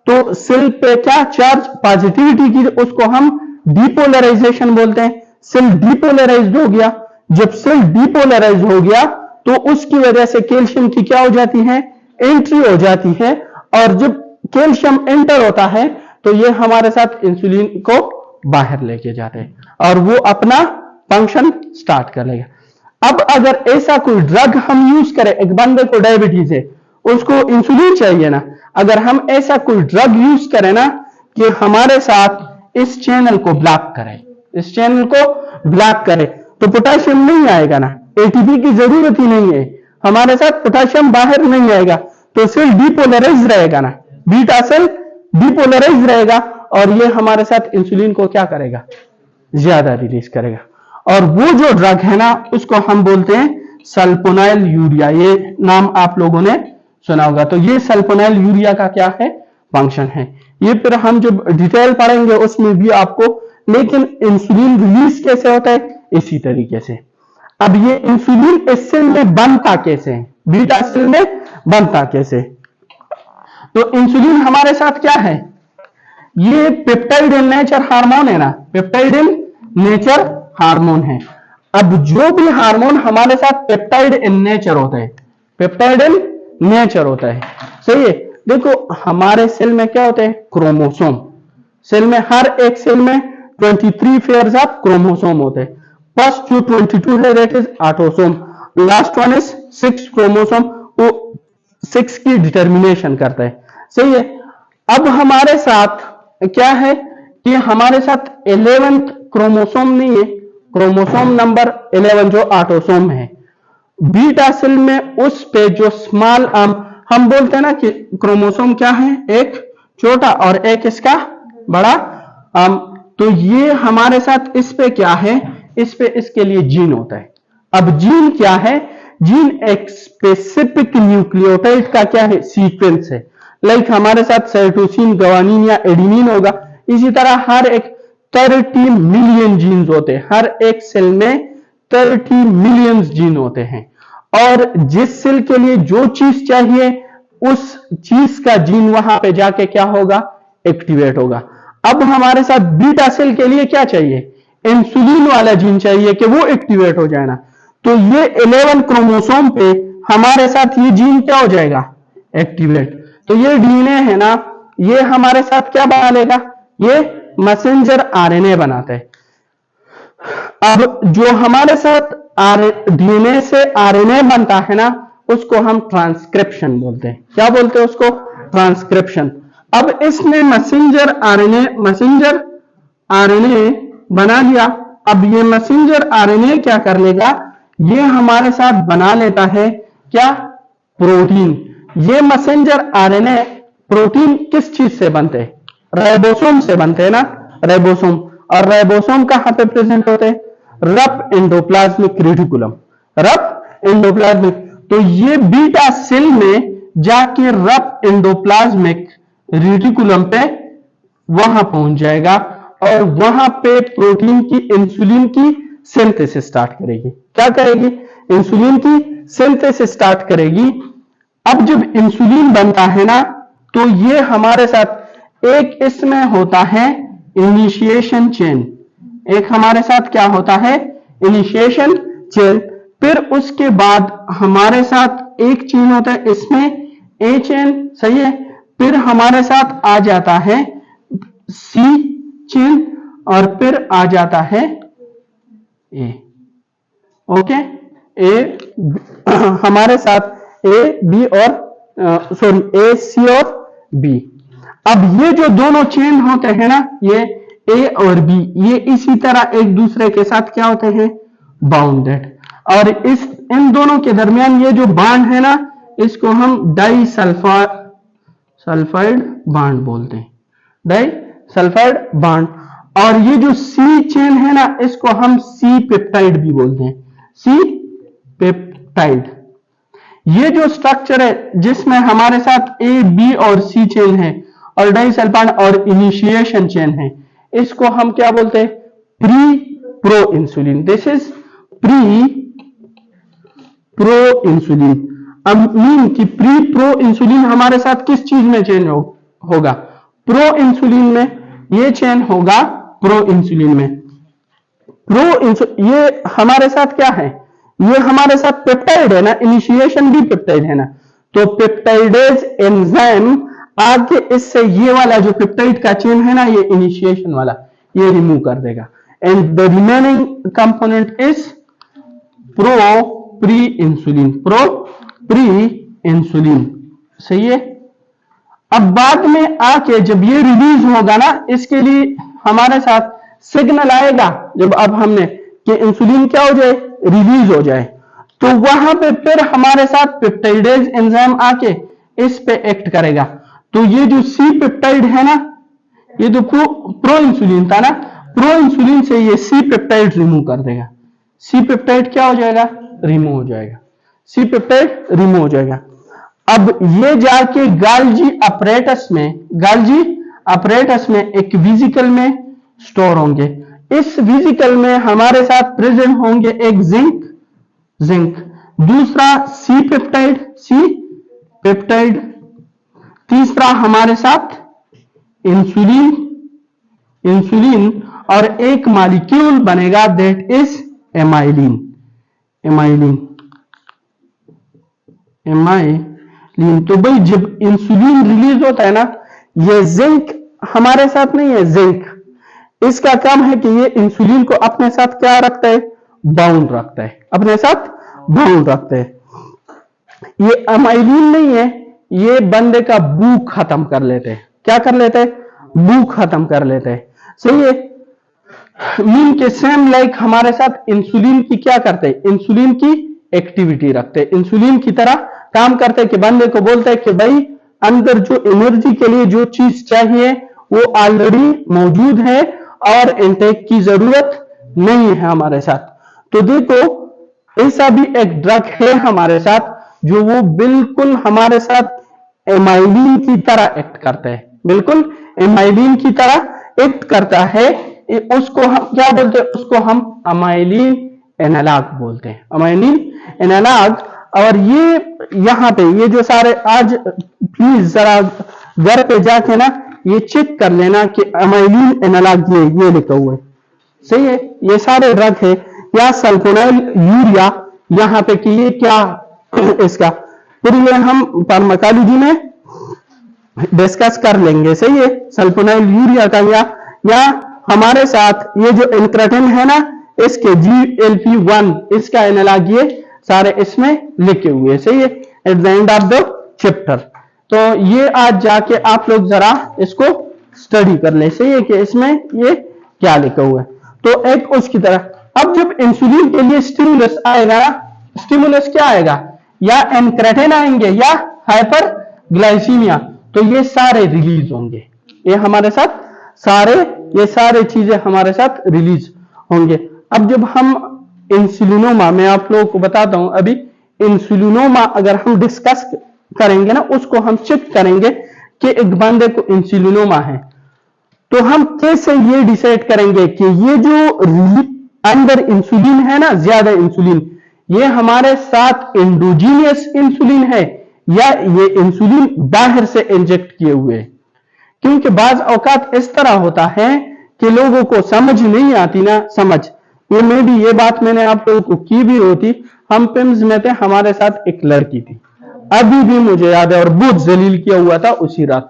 [SPEAKER 1] तो सेल पे क्या चार्ज पॉजिटिविटी की, उसको हम डीपोलराइजेशन बोलते हैं, सेल डीपोलराइज्ड हो गया, जब सेल डीपोलराइज हो गया तो उसकी वजह से कैल्शियम की क्या हो जाती है, एंट्री हो जाती है, और जब कैल्शियम एंटर होता है तो ये हमारे साथ इंसुलिन को बाहर लेके जाते हैं और वो अपना फंक्शन स्टार्ट कर लेगा। अब अगर ऐसा कोई ड्रग हम यूज करें, एक बंदे को डायबिटीज है, उसको इंसुलिन चाहिए ना, अगर हम ऐसा कोई ड्रग यूज करें ना कि हमारे साथ इस चैनल को ब्लॉक करे, इस चैनल को ब्लॉक करे, तो पोटाशियम नहीं आएगा ना, एटीपी की जरूरत ही नहीं है, हमारे साथ पोटाशियम बाहर नहीं आएगा, तो सेल डीपोलराइज रहेगा ना, बीटा सेल डीपोलराइज रहेगा, और ये हमारे साथ इंसुलिन को क्या करेगा, ज्यादा रिलीज करेगा, और वो जो ड्रग है ना उसको हम बोलते हैं सल्फोनाइल यूरिया, ये नाम आप लोगों ने सुना होगा। तो ये सल्फोनाइल यूरिया का क्या है, फंक्शन है, ये फिर हम जब डिटेल पढ़ेंगे उसमें भी आपको, लेकिन इंसुलिन रिलीज कैसे होता है, इसी तरीके से। अब ये इंसुलिन इस सेल में बनता कैसे है, बीटा सेल में बनता कैसे, तो इंसुलिन हमारे साथ क्या है, ये पेप्टाइड इन नेचर हार्मोन है ना, पेप्टाइड इन नेचर हार्मोन है। अब जो भी हार्मोन हमारे साथ पेप्टाइड इन नेचर होता है, पेप्टाइड इन नेचर होता है, सही है, देखो हमारे सेल में क्या होता है, क्रोमोसोम, सेल में हर एक सेल में 23 पेयर्स ऑफ क्रोमोसोम होते हैं, फर्स्ट जो 22 है that is autosome, last one is 6 chromosome, वो 6 की डिटर्मिनेशन करता है, सही है। अब हमारे साथ क्या है कि हमारे साथ 11th क्रोमोसोम नहीं है, क्रोमोसोम नंबर 11 जो ऑटोसोम है, बीटा सेल में उस पे जो स्मॉल हम बोलते हैं ना कि क्रोमोसोम क्या है, एक छोटा और एक इसका बड़ा, तो ये हमारे साथ इस पे क्या है, इस पे इसके लिए जीन होता है। अब जीन क्या है, जीन एक स्पेसिफिक न्यूक्लियोटाइड का क्या है, सीक्वेंस है, लाइक हमारे साथ साइटोसिन, ग्वानिन या एडेनिन होगा, इसी तरह हर एक 30 मिलियन जीन्स होते हैं, हर एक सेल में 30 मिलियन जीन होते हैं, और जिस सेल के लिए जो चीज चाहिए उस चीज का जीन वहां पे जाके क्या होगा, एक्टिवेट होगा। अब हमारे साथ बीटा सेल के लिए क्या चाहिए, इंसुलिन वाला जीन चाहिए कि वो एक्टिवेट हो जाए ना, तो ये 11 क्रोमोसोम पे हमारे साथ ये जीन क्या हो जाएगा, एक्टिवेट, तो ये डीएनए है ना, ये हमारे साथ क्या बना लेगा, ये मैसेंजर आरएनए बनाता है। अब जो हमारे साथ डीएनए से आरएनए बनता है ना, उसको हम ट्रांसक्रिप्शन बोलते हैं। क्या बोलते हैं उसको? ट्रांसक्रिप्शन। अब इसने मैसेंजर आरएनए बना लिया। अब ये मैसेंजर आरएनए क्या कर लेगा? ये हमारे साथ बना लेता है क्या? प्रोटीन। ये मैसेंजर आरएनए प्रोटीन किस चीज से बनते हैं? राइबोसोम से बनते हैं ना, राइबोसोम। और राइबोसोम कहां पे प्रेजेंट होते हैं? Rough endoplasmic reticulum, rough endoplasmic. तो ये बीटा सेल में जाके रफ एंडोप्लाज्मिक रेटिकुलम पे वहां पहुंच जाएगा और वहां पे प्रोटीन की, इंसुलिन की सिंथेसिस स्टार्ट करेगी। क्या करेगी? इंसुलिन की सिंथेसिस स्टार्ट करेगी। अब जब इंसुलिन बनता है ना, तो ये हमारे साथ एक इसमें होता है इनिशिएशन चेन। एक हमारे साथ क्या होता है? Initiation chain. फिर उसके बाद हमारे साथ एक चेन होता है इसमें, ए चेन, सही है। फिर हमारे साथ आ जाता है सी चेन और फिर आ जाता है ए। ओके, ए हमारे साथ ए बी और ए सी और बी। अब ये जो दोनों चेन होते हैं ना, ये ए और बी, ये इसी तरह एक दूसरे के साथ क्या होते हैं? बाउंडेड। और इन दोनों के दरमियान ये जो बांड है ना, इसको हम डाई सल्फाइड बांड बोलते हैं, डाई सल्फाइड बांड। और ये जो सी चेन है ना, इसको हम सी पेप्टाइड भी बोलते हैं, सी पेप्टाइड। ये जो स्ट्रक्चर है जिसमें हमारे साथ ए बी और सी चेन है और डाई सल्फाइड और इनिशिएशन चेन है, इसको हम क्या बोलते हैं? Pre pro insulin. This is pre pro insulin. अब मीन कि प्री प्रो इंसुलिन हमारे साथ किस चीज में चेंज होगा? प्रो इंसुलिन में। ये चेन होगा प्रो इंसुलिन में। ये हमारे साथ क्या है? ये हमारे साथ पेप्टाइड है ना, इनिशिएशन भी पेप्टाइड है ना। तो पेप्टाइडेज एंजाइम आके इससे ये वाला जो पेप्टाइड का चेन है ना, ये इनिशिएशन वाला, ये रिमूव कर देगा। And the remaining component is pre insulin, सही है। अब बाद में आके जब ये रिलीज होगा ना, इसके लिए हमारे साथ सिग्नल आएगा, जब अब हमने कि इंसुलिन क्या हो जाए? रिलीज हो जाए, तो वहां पे फिर हमारे साथ पेप्टाइडेज एंजाइम आके इस पे एक्ट करेगा। तो ये जो सी पेप्टाइड है ना, ये जो प्रो इंसुलिन था ना, प्रो इंसुलिन से ये सी पेप्टाइड रिमूव कर देगा। सी पेप्टाइड क्या हो जाएगा? रिमूव हो जाएगा। सी पेप्टाइड रिमूव हो जाएगा। अब ये जाके गाल्जी अपरेटस में एक वेसिकल में स्टोर होंगे। इस वेसिकल में हमारे साथ प्रेजेंट होंगे एक जिंक, दूसरा सी पेप्टाइड, तीसरा हमारे साथ इंसुलिन और एक मॉलिक्यूल बनेगा दैट इज एमाइलिन। तो भाई जब इंसुलिन रिलीज होता है ना, ये जिंक हमारे साथ नहीं है। जिंक इसका काम है कि ये इंसुलिन को अपने साथ क्या रखता है? बाउंड रखता है, अपने साथ बाउंड रखता है। ये अमाइलिन नहीं है, ये बंदे का भूख खत्म कर लेते हैं। क्या कर लेते हैं? भूख खत्म कर लेते हैं, सही है। मीन के सेम लाइक हमारे साथ इंसुलिन की क्या करते हैं? इंसुलिन की एक्टिविटी रखते हैं, इंसुलिन की तरह काम करते हैं कि बंदे को बोलते हैं कि भाई अंदर जो एनर्जी के लिए जो चीज चाहिए वो ऑलरेडी मौजूद है और इनटेक की जरूरत नहीं है हमारे साथ। तो देखो ऐसा भी एक ड्रग है हमारे साथ जो वो बिल्कुल हमारे साथ एमाइलिन की तरह एक्ट करता है, बिल्कुल एमाइलिन की तरह एक्ट करता है। उसको हम क्या बोलते हैं? उसको हम अमाइलिन एनालॉग बोलते हैं, अमाइलिन एनालॉग। और ये यहाँ पे ये जो सारे आज प्लीज जरा घर पे जाके ना ये चेक कर लेना कि अमाइलिन एनालॉग ये लिखा हुआ है, सही है। ये सारे ड्रग है या सल्फोनाइल यूरिया यहाँ पे कि ये क्या इसका, फिर ये हम फार्माकोलॉजी में डिस्कस कर लेंगे, सही है। सल्फोनाइल यूरिया का या हमारे साथ ये जो इंक्रेटिन है ना, इसके GLP-1 इसका एनालॉग ये सारे इसमें लिखे हुए, सही है, at the end of the chapter. तो ये आज जाके आप लोग जरा इसको स्टडी कर ले, सही है, कि इसमें ये क्या लिखा हुआ है। तो एक उसकी तरह अब जब इंसुलिन के लिए स्टिमुलस आएगा, स्टिमुलस क्या आएगा, या एनक्रेटिन आएंगे या हाइपर ग्लाइसीमिया, तो ये सारे रिलीज होंगे, ये हमारे साथ सारे, ये सारे चीजें हमारे साथ रिलीज होंगे। अब जब हम इंसुलिनोमा, मैं आप लोगों को बताता हूं अभी, इंसुलिनोमा अगर हम डिस्कस करेंगे ना, उसको हम चेक करेंगे कि एक बंदे को इंसुलिनोमा है, तो हम कैसे ये डिसाइड करेंगे कि ये जो अंदर इंसुलिन है ना, ज्यादा इंसुलिन, ये हमारे साथ एंडोजीनियस इंसुलिन है या ये इंसुलिन बाहर से इंजेक्ट किए हुए। क्योंकि बाज औकात इस तरह होता है कि लोगों को समझ नहीं आती ना, समझ, ये में भी ये बात मैंने आप लोगों को की भी होती। हम पिम्स में थे, हमारे साथ एक लड़की थी, अभी भी मुझे याद है, और बहुत जलील किया हुआ था उसी रात।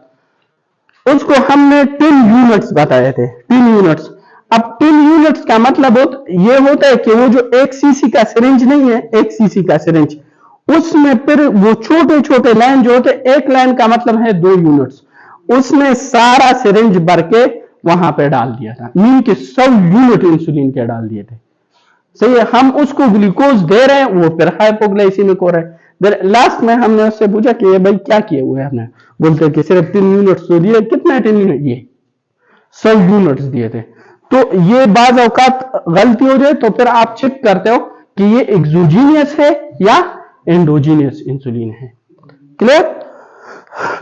[SPEAKER 1] उसको हमने 10 यूनिट्स बताए थे, 10 यूनिट्स। अब 10 यूनिट्स का मतलब ये होता है कि वो जो 1 सीसी का सिरिंज नहीं है, 1 सीसी का सिरिंज, उसमें फिर वो छोटे छोटे लाइन जो होते, एक लाइन का मतलब है 2 यूनिट्स, उसने सारा सिरिंज भर के वहां पे डाल दिया था, मीन के 100 यूनिट इंसुलिन के डाल दिए थे, सही है। हम उसको ग्लूकोज दे रहे हैं, वो फिर हाइपोग्लाइसीमिक हो रहा है। लास्ट में हमने उससे पूछा कि ये भाई क्या किए हुए हमने, बोलते कि सिर्फ 3 यूनिट्स तो दिए। कितना 10 यूनिट, ये 100 यूनिट्स दिए थे। तो ये बाज औकात गलती हो जाए तो फिर आप चेक करते हो कि ये एक्सोजीनियस है या एंडोजीनियस इंसुलिन है। क्लियर?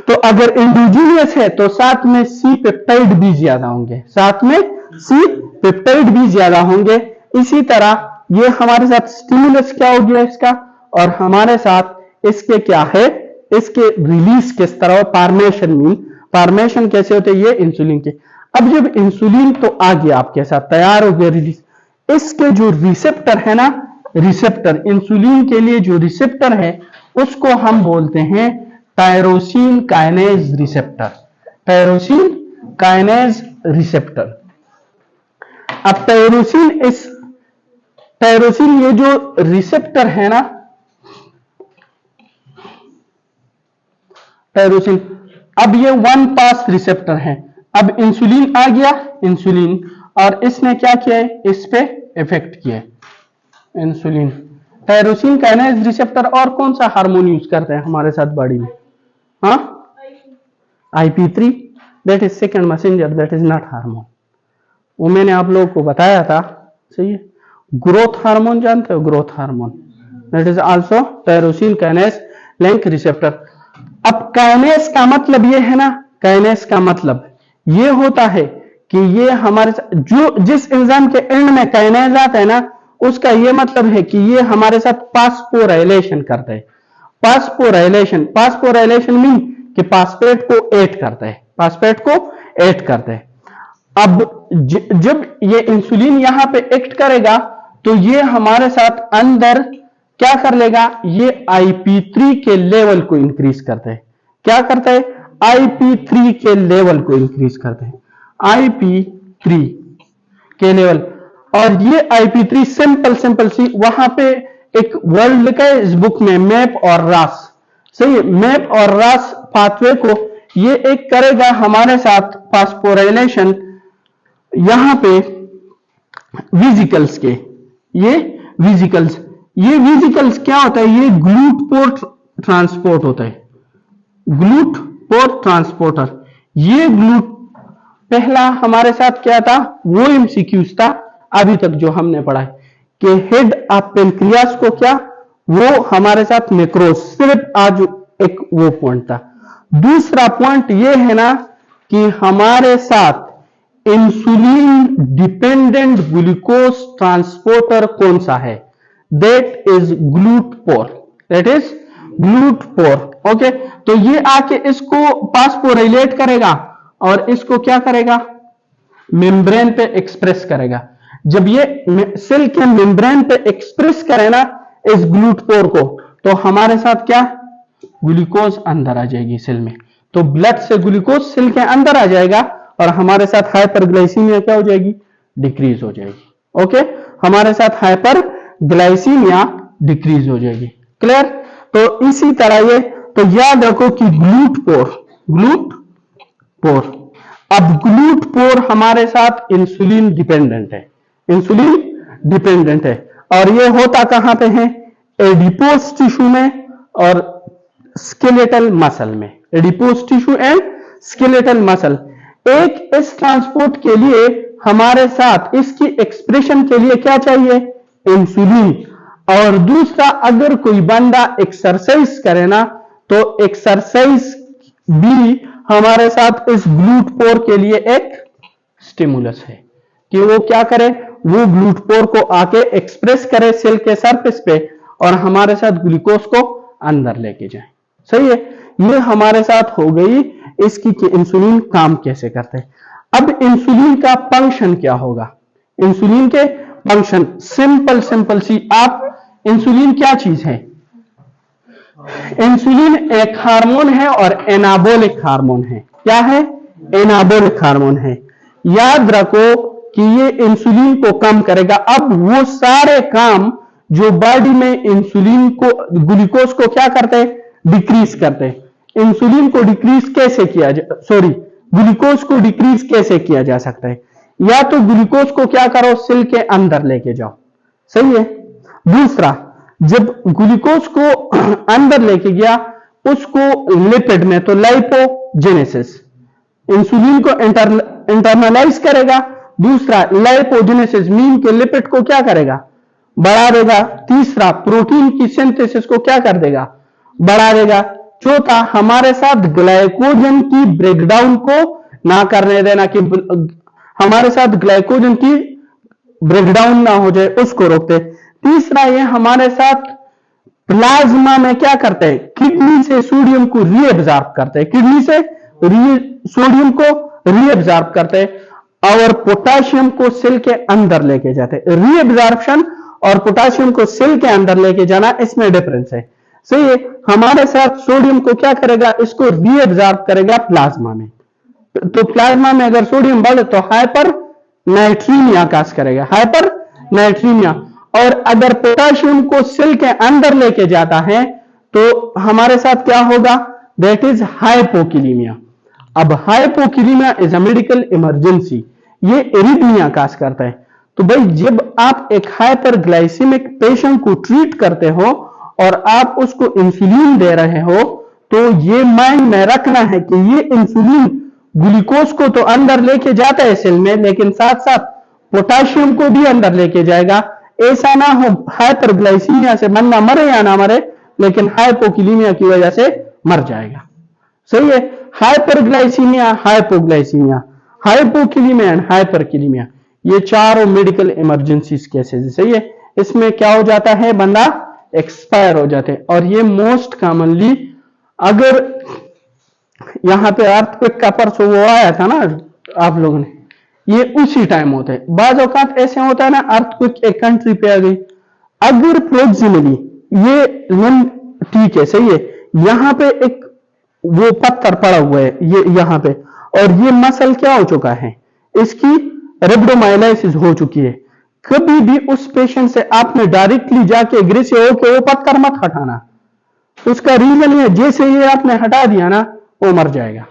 [SPEAKER 1] तो अगर एंडोजीनियस है तो साथ में सी पेप्टाइड भी ज्यादा होंगे, साथ में सी पेप्टाइड भी ज्यादा होंगे। इसी तरह ये हमारे साथ स्टिमुलस क्या हो गया इसका, और हमारे साथ इसके क्या है, इसके रिलीज किस तरह, पार्मेशन, मीन पार्मेशन कैसे होते हैं ये इंसुलिन के। अब जब इंसुलिन तो आ गया आपके साथ, तैयार हो गया रिलीज, इसके जो रिसेप्टर है ना, रिसेप्टर, इंसुलिन के लिए जो रिसेप्टर है उसको हम बोलते हैं tyrosine kinase receptor, tyrosine kinase receptor. अब टायरोसिन ये जो रिसेप्टर है ना, टायरोसिन, अब ये 1 पास रिसेप्टर है। अब इंसुलिन आ गया, इंसुलिन, और इसने क्या किया है, इस पे इफेक्ट किया है इंसुलिन, टायरोसिन काइनेज रिसेप्टर। और कौन सा हार्मोन यूज करते हैं हमारे साथ बॉडी में, हाँ, IP3, that is second messenger, that is not hormone, वो मैंने आप लोगों को बताया था, सही है। ग्रोथ हार्मोन जानते हो, growth hormone, that is also tyrosine kinase link receptor. अब काइनेज का मतलब ये है ना, काइनेज का मतलब ये होता है कि ये हमारे जो जिस एंजाइम के एंड में काइनेज आता है ना, उसका ये मतलब है कि ये हमारे साथ फास्फोराइलेशन करता है। फास्फोराइलेशन, फास्फोराइलेशन मीन कि फास्फेट को ऐड करता है, फास्फेट को ऐड करता है। अब जब ये इंसुलिन यहां पे एक्ट करेगा तो ये हमारे साथ अंदर क्या कर लेगा, ये IP3 के लेवल को इंक्रीज करता है। क्या करता है, IP3 के लेवल को इंक्रीज करता है, IP3 के लेवल। और ये IP3 सिंपल सी, वहां पे एक वर्ड लिखा है इस बुक में, मैप और रास, सही है, मैप और रास पाथवे को ये एक करेगा हमारे साथ फास्फोराइलेशन यहां पे विजिकल्स के, ये विजिकल्स क्या होता है, ये ग्लूटपोर्ट ट्रांसपोर्ट होता है, ग्लूटपोर्ट ट्रांसपोर्टर। ये पहला हमारे साथ क्या था, वो MCQs था अभी तक जो हमने पढ़ा है कि हेड ऑफ पेनक्रियास को क्या, वो हमारे साथ मैक्रोज, सिर्फ आज एक वो पॉइंट था। दूसरा पॉइंट ये है ना कि हमारे साथ इंसुलिन डिपेंडेंट ग्लूकोज ट्रांसपोर्टर कौन सा है, that is GLUT four, that is GLUT four. Okay, तो ये आके इसको फास्फोराइलेट करेगा और इसको क्या करेगा, मेम्ब्रेन पे एक्सप्रेस करेगा। जब ये सेल के मेम्ब्रेन पे एक्सप्रेस करे ना इस ग्लूटपोर को, तो हमारे साथ क्या, ग्लूकोज अंदर आ जाएगी सेल में, तो ब्लड से ग्लूकोज सेल के अंदर आ जाएगा और हमारे साथ हाइपरग्लाइसीमिया क्या हो जाएगी, डिक्रीज हो जाएगी। ओके, हमारे साथ हाइपरग्लाइसीमिया डिक्रीज हो जाएगी। क्लियर? तो इसी तरह ये, तो याद रखो कि ग्लूट पोर, अब ग्लूट पोर हमारे साथ इंसुलिन डिपेंडेंट है, इंसुलिन डिपेंडेंट है, और ये होता कहां पे है? एडिपोस टिश्यू में और स्केलेटल मसल में, adipose tissue and skeletal muscle. एक इस ट्रांसपोर्ट के लिए हमारे साथ इसकी एक्सप्रेशन के लिए क्या चाहिए? इंसुलिन। और दूसरा, अगर कोई बंदा एक्सरसाइज करे ना, तो एक्सरसाइज भी हमारे साथ इस ग्लूट पोर के लिए एक स्टिमुलस है कि वो क्या करे, वो ग्लूट पोर को आके एक्सप्रेस करे सेल के सरफेस पे और हमारे साथ ग्लूकोज को अंदर लेके जाए। सही है? ये हमारे साथ हो गई इसकी कि इंसुलिन काम कैसे करते हैं। अब इंसुलिन का फंक्शन क्या होगा? इंसुलिन के फंक्शन सिंपल सी, आप इंसुलिन क्या चीज है? इंसुलिन एक हार्मोन है और एनाबोलिक हार्मोन है। क्या है? एनाबोलिक हार्मोन है। याद रखो कि ये इंसुलिन को कम करेगा। अब वो सारे काम जो बॉडी में इंसुलिन को, ग्लूकोज को क्या करते हैं? डिक्रीज करते हैं। इंसुलिन को डिक्रीज कैसे किया ग्लूकोज को डिक्रीज कैसे किया जा सकता है? या तो ग्लूकोज को क्या करो, सेल के अंदर लेके जाओ। सही है? दूसरा, जब ग्लूकोज को अंदर लेके गया, उसको लिपिड में, तो लाइपोजेनेसिस, इंसुलिन को इंटरनलाइज करेगा। दूसरा, लाइपोजेनेसिस मीन के लिपिड को क्या करेगा? बढ़ा देगा। तीसरा, प्रोटीन की सिंथेसिस को क्या कर देगा? बढ़ा देगा। चौथा, हमारे साथ ग्लाइकोजन की ब्रेकडाउन को ना करने देना, कि हमारे साथ ग्लाइकोजन की ब्रेकडाउन ना हो जाए, उसको रोकते। तीसरा, ये हमारे साथ प्लाज्मा में क्या करते हैं? किडनी से सोडियम को रीएब्जॉर्ब करते हैं, किडनी से सोडियम को रीएब्जॉर्ब करते हैं और पोटाशियम को सेल के अंदर लेके जाते हैं। रीएब्जॉर्प्शन और पोटाशियम को सेल के अंदर लेके जाना, इसमें डिफरेंस है। सही है? हमारे साथ सोडियम को क्या करेगा? इसको रीएब्जॉर्ब करेगा प्लाज्मा में। तो प्लाज्मा में अगर सोडियम बढ़े तो हाइपर नाइट्रीमिया काज करेगा, हाइपर नाइट्रीमिया। और अगर पोटाशियम को सेल के अंदर लेके जाता है तो हमारे साथ क्या होगा? That is hypokalaemia. अब hypokalaemia is a medical emergency, ये एरिथमिया काज करता है। तो भाई, जब आप एक हाइपरग्लाइसेमिक पेशेंट को ट्रीट करते हो और आप उसको इंसुलिन दे रहे हो, तो ये माइंड में रखना है कि ये इंसुलिन ग्लूकोज को तो अंदर लेके जाता है सेल में, लेकिन साथ साथ पोटाशियम को भी अंदर लेके जाएगा। ऐसा ना हो हाइपरग्लाइसीमिया से बंदा मरे या ना मरे, लेकिन हाइपोकिलीमिया की वजह से मर जाएगा। सही है? हाइपरग्लाइसीमिया, हाइपोग्लाइसीमिया, हाइपोकिलीमिया एंड हाइपरकिलीमिया, ये चारों मेडिकल इमरजेंसीज केसेस। सही है? इसमें क्या हो जाता है? बंदा एक्सपायर हो जाते हैं। और ये मोस्ट कॉमनली, अगर यहां पे अर्थक्वेक का परसों वो आया था ना आप लोगों ने, ये उसी टाइम होते हैं। बाज औकात ऐसे होता है ना, अर्थक्वेक एक कंट्री पे आ गई, अगर प्रोक्सिमली ये लिम्ब ठीक है, सही है, यहां पे एक वो पत्थर पड़ा हुआ है ये यहां पे, और ये मसल क्या हो चुका है? इसकी रेब्डोमाइलाइसिस हो चुकी है। कभी भी उस पेशेंट से आपने डायरेक्टली जाके एग्रेसिव होकर वो पत्थर मत हटाना। उसका रीजन ये, जैसे ये आपने हटा दिया ना, वो मर जाएगा।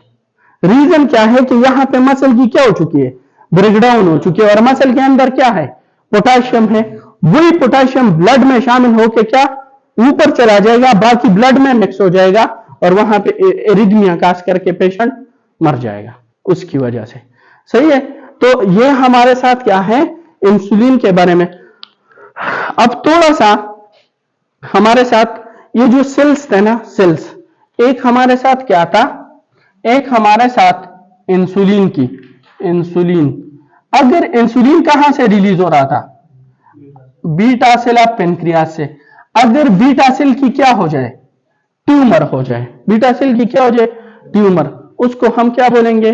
[SPEAKER 1] रीजन क्या है? कि यहां पे मसल की क्या हो चुकी है? ब्रेकडाउन हो चुकी है। और मसल के अंदर क्या है? पोटाशियम है। वही पोटाशियम ब्लड में शामिल होकर क्या ऊपर चला जाएगा, बाकी ब्लड में मिक्स हो जाएगा और वहां पे एरिथमिया काज करके पेशेंट मर जाएगा उसकी वजह से। सही है? तो ये हमारे साथ क्या है इंसुलिन के बारे में। अब थोड़ा सा हमारे साथ ये जो सेल्स थे ना, सेल्स, एक हमारे साथ क्या था? एक हमारे साथ इंसुलिन की, इंसुलिन, अगर इंसुलिन कहां से रिलीज हो रहा था? बीटा सेल ऑफ पेनक्रियास से। अगर बीटा सेल की क्या हो जाए? ट्यूमर हो जाए। बीटा सेल की क्या हो जाए? ट्यूमर। उसको हम क्या बोलेंगे?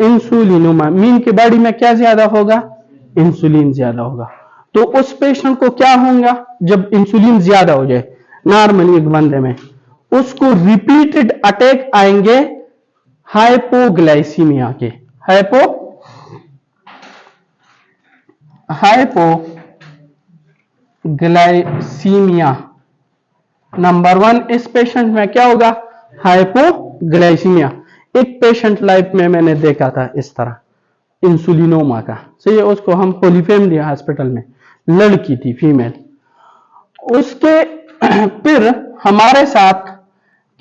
[SPEAKER 1] इंसुलिनोमा। मीन की बॉडी में क्या ज्यादा होगा? इंसुलिन ज्यादा होगा। तो उस पेशेंट को क्या होगा जब इंसुलिन ज्यादा हो जाए? नॉर्मली एक बंदे में उसको रिपीटेड अटैक आएंगे हाइपोग्लाइसीमिया के, ग्लाइसीमिया। नंबर 1 इस पेशेंट में क्या होगा? हाइपोग्लाइसीमिया। एक पेशेंट लाइफ में मैंने देखा था इस तरह, इंसुलिनोमा का, सही है, उसको हम होली फैमिली हॉस्पिटल में, लड़की थी, फीमेल। उसके फिर हमारे साथ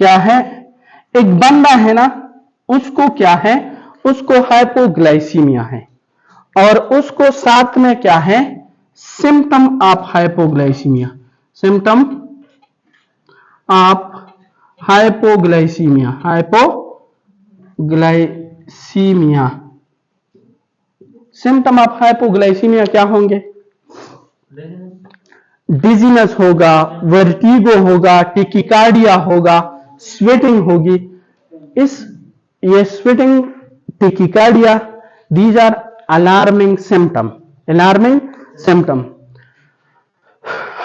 [SPEAKER 1] क्या है, एक बंदा है ना, उसको क्या है, उसको हाइपोग्लाइसीमिया है, और उसको साथ में क्या है, symptom of hypoglycaemia, symptom of hypoglycaemia, hypoglycaemia. Symptom of hypoglycaemia क्या होंगे? डिजीनेस होगा, वर्टिगो होगा, टिकिकार्डिया होगा, स्वेटिंग होगी। ये sweating, tachycardia, these are alarming symptom, alarming symptom.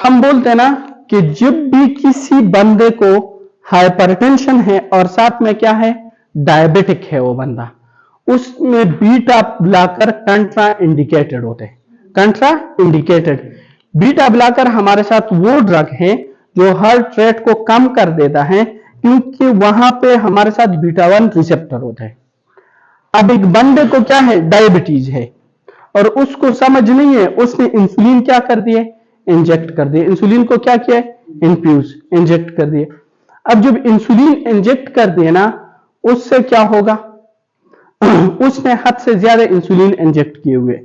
[SPEAKER 1] हम बोलते हैं ना कि जब भी किसी बंदे को हाइपरटेंशन है और साथ में क्या है, डायबिटिक है वो बंदा, उसमें बीटा ब्लॉकर कंट्रा इंडिकेटेड होते हैं, कंट्रा इंडिकेटेड। बीटा ब्लॉकर हमारे साथ वो ड्रग है जो हार्ट रेट को कम कर देता है, क्योंकि वहां पे हमारे साथ बीटा 1 रिसेप्टर होता है। अब एक बंदे को क्या है, डायबिटीज है, और उसको समझ नहीं है, उसने इंसुलिन क्या कर दिए, इंजेक्ट कर दिए। इंसुलिन को क्या किया, इन्फ्यूज, इंजेक्ट कर दिए। अब जब इंसुलिन इंजेक्ट कर दिए ना, उससे क्या होगा, उसने हद से ज्यादा इंसुलिन इंजेक्ट किए हुए,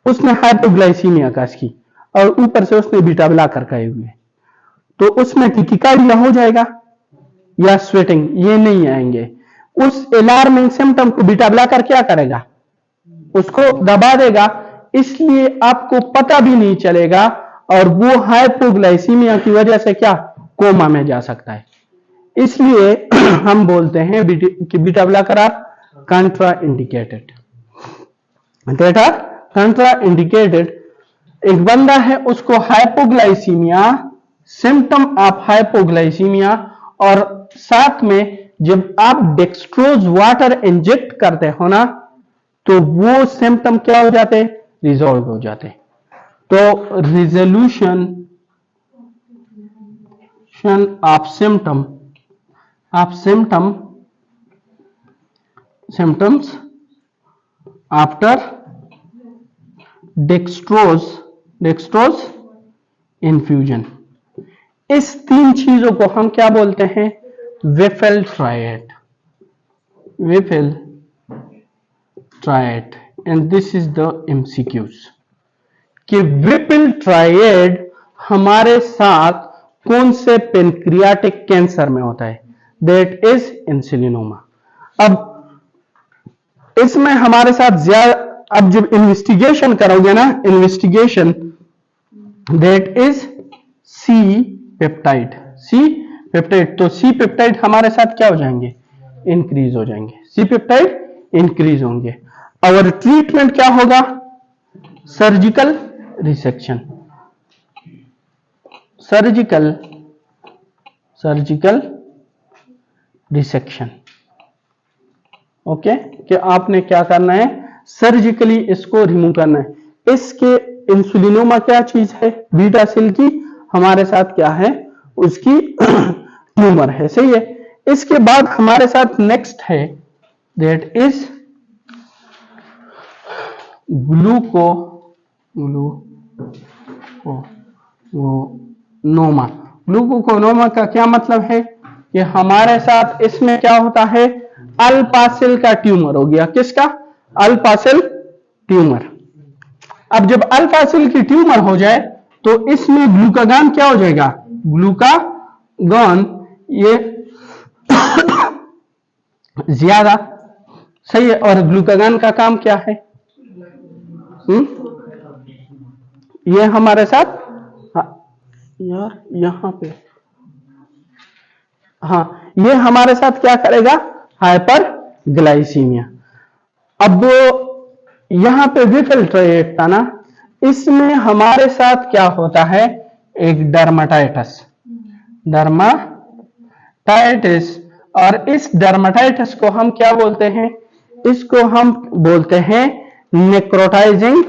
[SPEAKER 1] उसने हाइपोग्लाइसीमिया का की, और ऊपर से उसने बीटा ब्लॉकर खाए हुए, तो उसमें टिकिकार्डिया हो जाएगा या स्वेटिंग, ये नहीं आएंगे। उस अलार्मिंग सिम्टम को बीटा ब्लॉकर क्या करेगा, उसको दबा देगा, इसलिए आपको पता भी नहीं चलेगा, और वो हाइपोग्लाइसीमिया की वजह से क्या, कोमा में जा सकता है। इसलिए हम बोलते हैं कि beta blocker are contraindicated, that are contraindicated. एक बंदा है, उसको हाइपोग्लाइसीमिया, सिम्टम ऑफ हाइपोग्लाइसीमिया, और साथ में जब आप डेक्सट्रोज वाटर इंजेक्ट करते हो ना, तो वो सिम्टम क्या हो जाते, रिजॉल्व हो जाते। तो resolution of symptoms after dextrose infusion. इस 3 चीजों को हम क्या बोलते हैं, Whipple triad, Whipple triad. And this is the MCQs कि विफिल ट्रायड हमारे साथ कौन से पेनक्रियाटिक कैंसर में होता है, दैट इज इंसुलिनोमा। अब इसमें हमारे साथ ज्यादा, अब जब इन्वेस्टिगेशन करोगे ना, investigation, that is C peptide, तो सी पेप्टाइड हमारे साथ क्या हो जाएंगे, इंक्रीज हो जाएंगे, सी पेप्टाइड इंक्रीज होंगे। और ट्रीटमेंट क्या होगा, surgical resection, surgical resection. Okay, कि आपने क्या करना है, सर्जिकली इसको रिमूव करना है। इसके इंसुलिनोमा क्या चीज है, बीटा सेल की हमारे साथ क्या है, उसकी ट्यूमर है, सही है। इसके बाद हमारे साथ नेक्स्ट है, दैट इज ग्लूकोनोमा। ग्लूकोनोमा का क्या मतलब है कि हमारे साथ इसमें क्या होता है, अल्फा सेल का ट्यूमर हो गया, किसका, अल्फा सेल ट्यूमर। अब जब अल्फा सेल की ट्यूमर हो जाए तो इसमें ग्लूकागॉन क्या हो जाएगा, ग्लूकागॉन ये ज्यादा, सही है। और ग्लूकागॉन का काम क्या है, ये हमारे साथ, यार यहां पे, हाँ, ये हमारे साथ क्या करेगा, हाइपर ग्लाइसीमिया। अब यहां पे विफिल ट्रायड था ना, इसमें हमारे साथ क्या होता है, एक डर्माटाइटिस, और इस डर्माटाइटिस को हम क्या बोलते हैं, इसको हम बोलते हैं नेक्रोटाइजिंग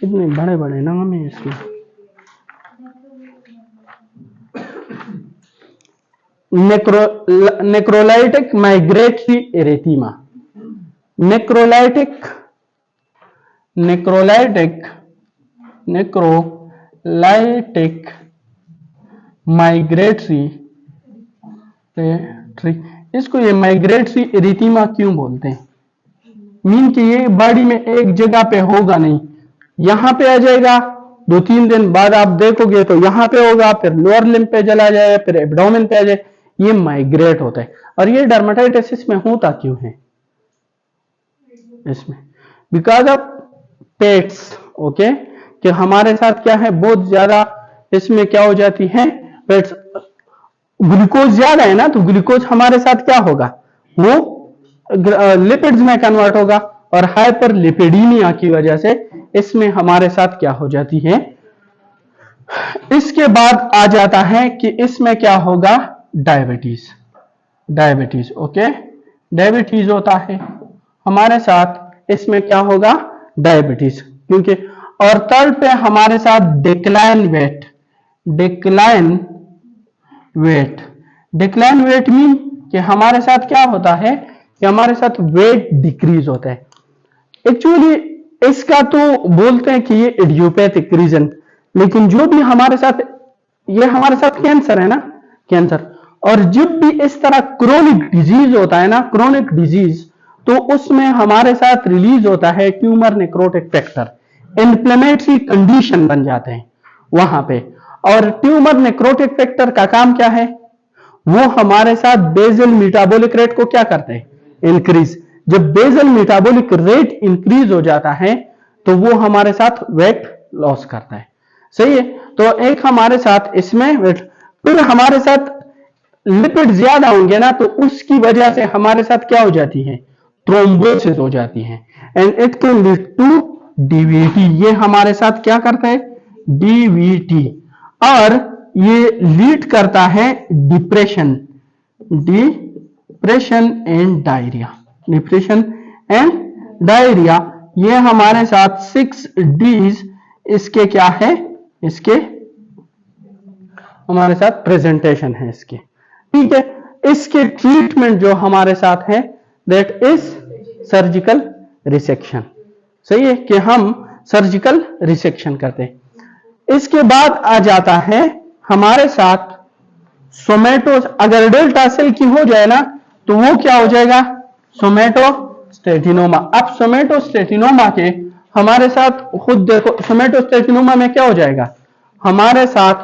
[SPEAKER 1] इतने बड़े बड़े नाम है इसमें। नेक्रोलाइटिक माइग्रेटरी एरिथीमा, नेक्रोलाइटिक माइग्रेटरी, इसको ये माइग्रेटरी एरिथीमा क्यों बोलते हैं? मीन कि ये बॉडी में एक जगह पे होगा नहीं, यहां पे आ जाएगा, 2-3 दिन बाद आप देखोगे तो यहां पे होगा, फिर लोअर लिम्ब पे चला जाए, फिर एब्डोमेन पे आ जाए, ये माइग्रेट होता है। और ये डर्मेटाइटिस में होता क्यों है इसमें? बिकॉज ऑफ पेट्स, ओके, कि हमारे साथ क्या है, बहुत ज्यादा इसमें क्या हो जाती है, पेट्स, ग्लूकोज ज्यादा है ना, तो ग्लूकोज हमारे साथ क्या होगा, वो लिपिड्स में कन्वर्ट होगा, और हाइपरलिपिडीमिया की वजह से इसमें हमारे साथ क्या हो जाती है। इसके बाद आ जाता है कि इसमें क्या होगा, डायबिटीज, ओके, डायबिटीज होता है हमारे साथ, इसमें क्या होगा, डायबिटीज, क्योंकि, और थर्ड पे हमारे साथ डिक्लाइन वेट मीन कि हमारे साथ क्या होता है कि हमारे साथ वेट डिक्रीज होता है। एक्चुअली इसका तो बोलते हैं कि ये इडियोपैथिक रीजन, लेकिन जो भी हमारे साथ, ये हमारे साथ कैंसर है ना, कैंसर, और जब भी इस तरह क्रोनिक डिजीज होता है ना, क्रोनिक डिजीज, तो उसमें हमारे साथ रिलीज होता है tumour necrotic factor, inflammatory condition बन जाते हैं वहां पे। और ट्यूमर नेक्रोटिक फैक्टर का काम क्या है, वो हमारे साथ बेसल मेटाबॉलिक रेट को क्या करते हैं, इंक्रीज। जब बेसल मेटाबॉलिक रेट इंक्रीज हो जाता है तो वो हमारे साथ वेट लॉस करता है, सही है। तो एक हमारे साथ इसमें वेट, फिर हमारे साथ लिपिड ज्यादा होंगे ना, तो उसकी वजह से हमारे साथ क्या हो जाती है, थ्रोम्बोसिस हो जाती है, and it can lead to DVT. ये हमारे साथ क्या करता है, डीवीटी, और ये लीड करता है डिप्रेशन एंड डायरिया, ये हमारे साथ 6 D's इसके क्या है, इसके हमारे साथ प्रेजेंटेशन है इसके, ठीक है। इसके ट्रीटमेंट जो हमारे साथ है, दैट इज सर्जिकल रिसेक्शन, सही है, कि हम सर्जिकल रिसेक्शन करते हैं। इसके बाद आ जाता है हमारे साथ सोमेटो, अगर डेल्टा सेल की हो जाए ना, तो वो क्या हो जाएगा, सोमेटोस्टेटिनोमा। अब सोमेटोस्टेटिनोमा के हमारे साथ खुद देखो, सोमेटोस्टेटिनोमा में क्या हो जाएगा, हमारे साथ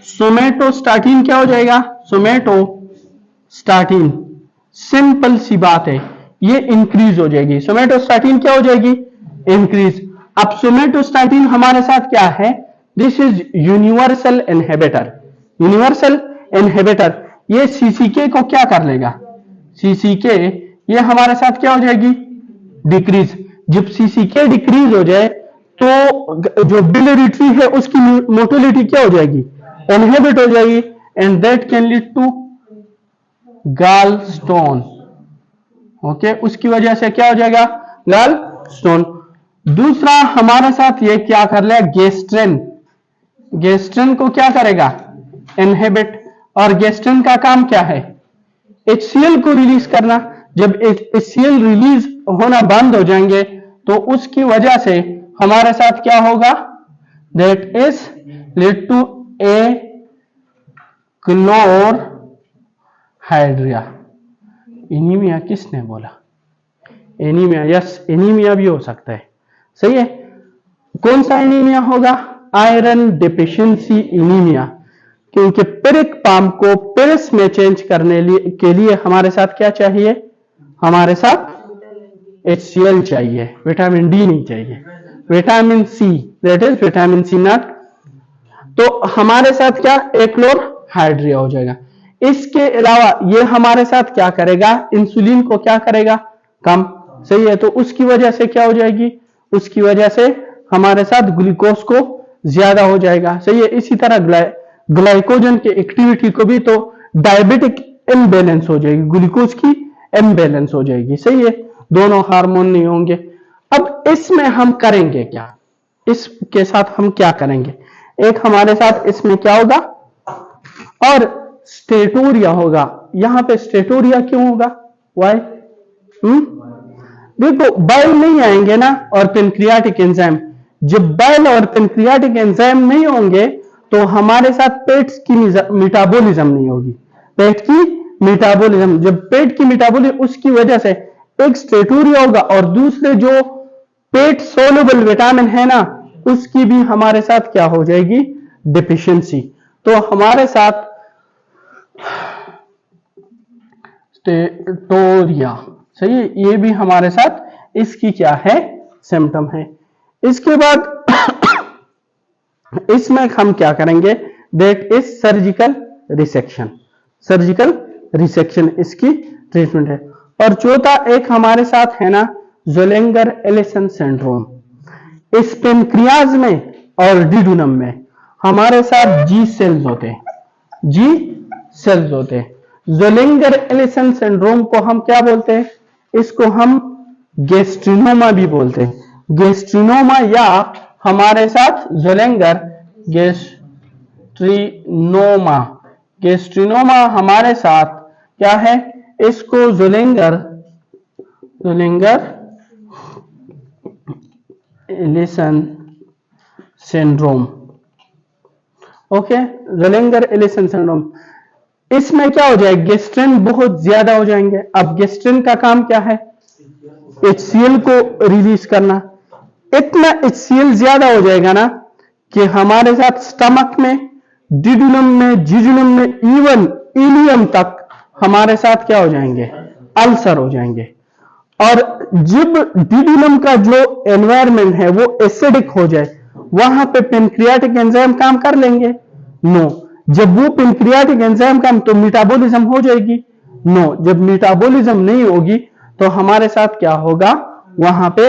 [SPEAKER 1] सोमेटोस्टाटिन क्या हो जाएगा, सोमेटोस्टाटिन, सिंपल सी बात है, ये इंक्रीज हो जाएगी, सोमेटोस्टाटिन क्या हो जाएगी, इंक्रीज। अब सोमेटोस्टाटिन हमारे साथ क्या है, दिस इज यूनिवर्सल इनहिबिटर, ये सीसीके को क्या कर लेगा, सीसीके, ये हमारे साथ क्या हो जाएगी, डिक्रीज। जब सीसीके डिक्रीज हो जाए तो जो बिलिरुबिन है उसकी मोटिलिटी क्या हो जाएगी, इनहिबिट हो जाएगी, and that can lead to gallstone, okay, उसकी वजह से क्या हो जाएगा, गाल स्टोन। दूसरा हमारे साथ ये क्या कर ले, गेस्ट्रिन को क्या करेगा, इनहिबिट, और गेस्ट्रिन का काम क्या है, HCl को रिलीज करना। जब HCl रिलीज होना बंद हो जाएंगे तो उसकी वजह से हमारे साथ क्या होगा, that is lead to chlorhydria. Anaemia किसने बोला, एनीमिया, यस, एनीमिया भी हो सकता है, सही है। कौन सा एनीमिया होगा, आयरन डिफिशिएंसी एनीमिया, क्योंकि पिरिक पाम को पिरिस में चेंज करने के लिए हमारे साथ क्या चाहिए, हमारे साथ HCl चाहिए, विटामिन डी नहीं चाहिए, vitamin C, that is vitamin C not. तो हमारे साथ क्या, क्लोरहाइड्रिया हो जाएगा। इसके अलावा ये हमारे साथ क्या करेगा, इंसुलिन को क्या करेगा, कम, सही है। तो उसकी वजह से क्या हो जाएगी, उसकी वजह से हमारे साथ ग्लूकोज को ज्यादा हो जाएगा, सही है। इसी तरह ग्लाइकोजन की एक्टिविटी को भी, तो डायबिटिक इम्बैलेंस हो जाएगी, ग्लूकोज की इम्बैलेंस हो जाएगी, सही है, दोनों हार्मोन नहीं होंगे। अब इसमें हम करेंगे क्या, इसके साथ हम क्या करेंगे, एक हमारे साथ इसमें क्या होगा और स्टेटोरिया होगा। यहां पे स्टेटोरिया क्यों होगा, वाई? देखो बाइल नहीं आएंगे ना और पेनक्रियाटिक एंजाइम, जब बाइल और पेनक्रियाटिक एंजाइम नहीं होंगे तो हमारे साथ पेट की मेटाबॉलिज्म नहीं होगी। पेट की मेटाबॉलिज्म, जब पेट की मेटाबॉलिज्म, उसकी वजह से एक स्टेटोरिया होगा और दूसरे जो पेट सोलुबल विटामिन है ना उसकी भी हमारे साथ क्या हो जाएगी, डिफिशियंसी। तो हमारे साथ स्टेटोरिया, सही है, ये भी हमारे साथ इसकी क्या है, सिम्टम है। इसके बाद इसमें हम क्या करेंगे, that is surgical resection. Surgical resection इसकी ट्रीटमेंट है। और चौथा एक हमारे साथ है ना ज़ोलेंगर एलिसन सिंड्रोम। इस पेनक्रियाज में और डिडुनम में हमारे साथ जी सेल्स होते हैं, जी सेल्स होते हैं। ज़ोलेंगर एलिसन सिंड्रोम को हम क्या बोलते हैं, इसको हम गैस्ट्रिनोमा भी बोलते हैं, गैस्ट्रिनोमा, या हमारे साथ ज़ोलेंगर गैस्ट्रिनोमा। गैस्ट्रिनोमा हमारे साथ क्या है, इसको Zollinger Ellison syndrome, okay, Zollinger Ellison syndrome. इसमें क्या हो जाएगा, गेस्ट्रिन बहुत ज्यादा हो जाएंगे। अब गेस्ट्रिन का काम क्या है, HCl को रिलीज करना। इतना HCl ज्यादा हो जाएगा ना कि हमारे साथ स्टमक में, डिडुनम में, जिजुनम में, इवन इलियम तक हमारे साथ क्या हो जाएंगे, अल्सर हो जाएंगे। और जब डिडुनम का जो एनवायरमेंट है वो एसिडिक हो जाए, वहां पे पेनक्रियाटिक एंजाइम काम कर लेंगे, नो। जब वो पेनक्रियाटिक एंजाइम काम, तो मेटाबॉलिज्म हो जाएगी, नो। जब मेटाबॉलिज्म नहीं होगी तो हमारे साथ क्या होगा, वहां पे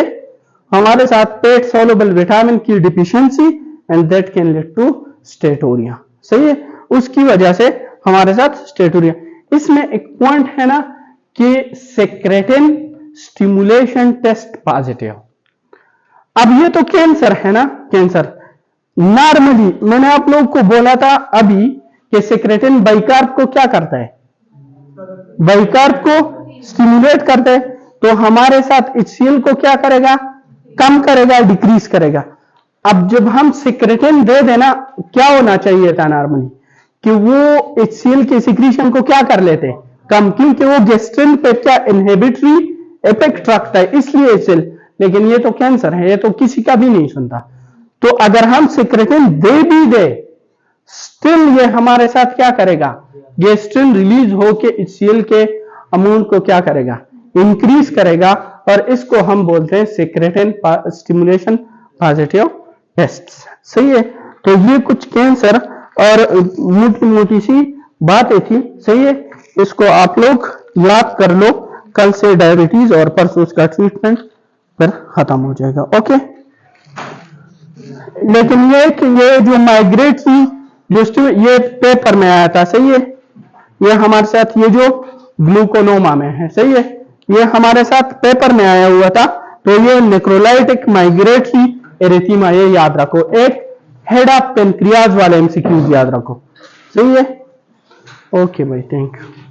[SPEAKER 1] हमारे साथ पेट सोलुबल विटामिन की deficiency, and that can lead to steatorrhoea, सही है। उसकी वजह से हमारे साथ स्टेटोरिया। इसमें एक पॉइंट है ना कि सेक्रेटिन स्टिमुलेशन टेस्ट पॉजिटिव। अब ये तो कैंसर है ना, कैंसर नॉर्मली मैंने आप लोगों को बोला था अभी कि सेक्रेटिन बाइकार्ब को क्या करता है, बाइकार्ब को स्टिमुलेट करता है, तो हमारे साथ HCl को क्या करेगा, कम करेगा, डिक्रीज करेगा। अब जब हम सेक्रेटिन दे देना, क्या होना चाहिए था नॉर्मली कि वो HCl के सिक्रीशन को क्या कर लेते, कम, क्योंकि वो गेस्ट्रिन पे क्या इनहिबिटरी इफेक्ट रखता है, इसलिए HCl। लेकिन ये तो कैंसर है, ये तो किसी का भी नहीं सुनता। तो अगर हम सेक्रेटिन दे भी दे, स्टिल ये हमारे साथ क्या करेगा, गेस्ट्रिन रिलीज होके HCl के अमाउंट को क्या करेगा, इंक्रीज करेगा। और इसको हम बोलते हैं सेक्रेटिन स्टिमुलेशन पॉजिटिव टेस्ट, सही है। तो ये कुछ कैंसर और मोटी मोटी सी बातें थी, सही है। इसको आप लोग याद कर लो, कल से डायबिटीज और परसों उसका ट्रीटमेंट फिर खत्म हो जाएगा, ओके। लेकिन ये कि ये जो माइग्रेटरी ये पेपर में आया था, सही है, ये हमारे साथ ये जो ग्लूकोनोमा में है, सही है, ये हमारे साथ पेपर में आया हुआ था। तो ये नेक्रोलाइटिक माइग्रेटरी एरिथीमा, ये याद रखो, एक हेड ऑफ पेनक्रियाज वाले MCQs याद रखो, सही है। ओके भाई, थैंक यू।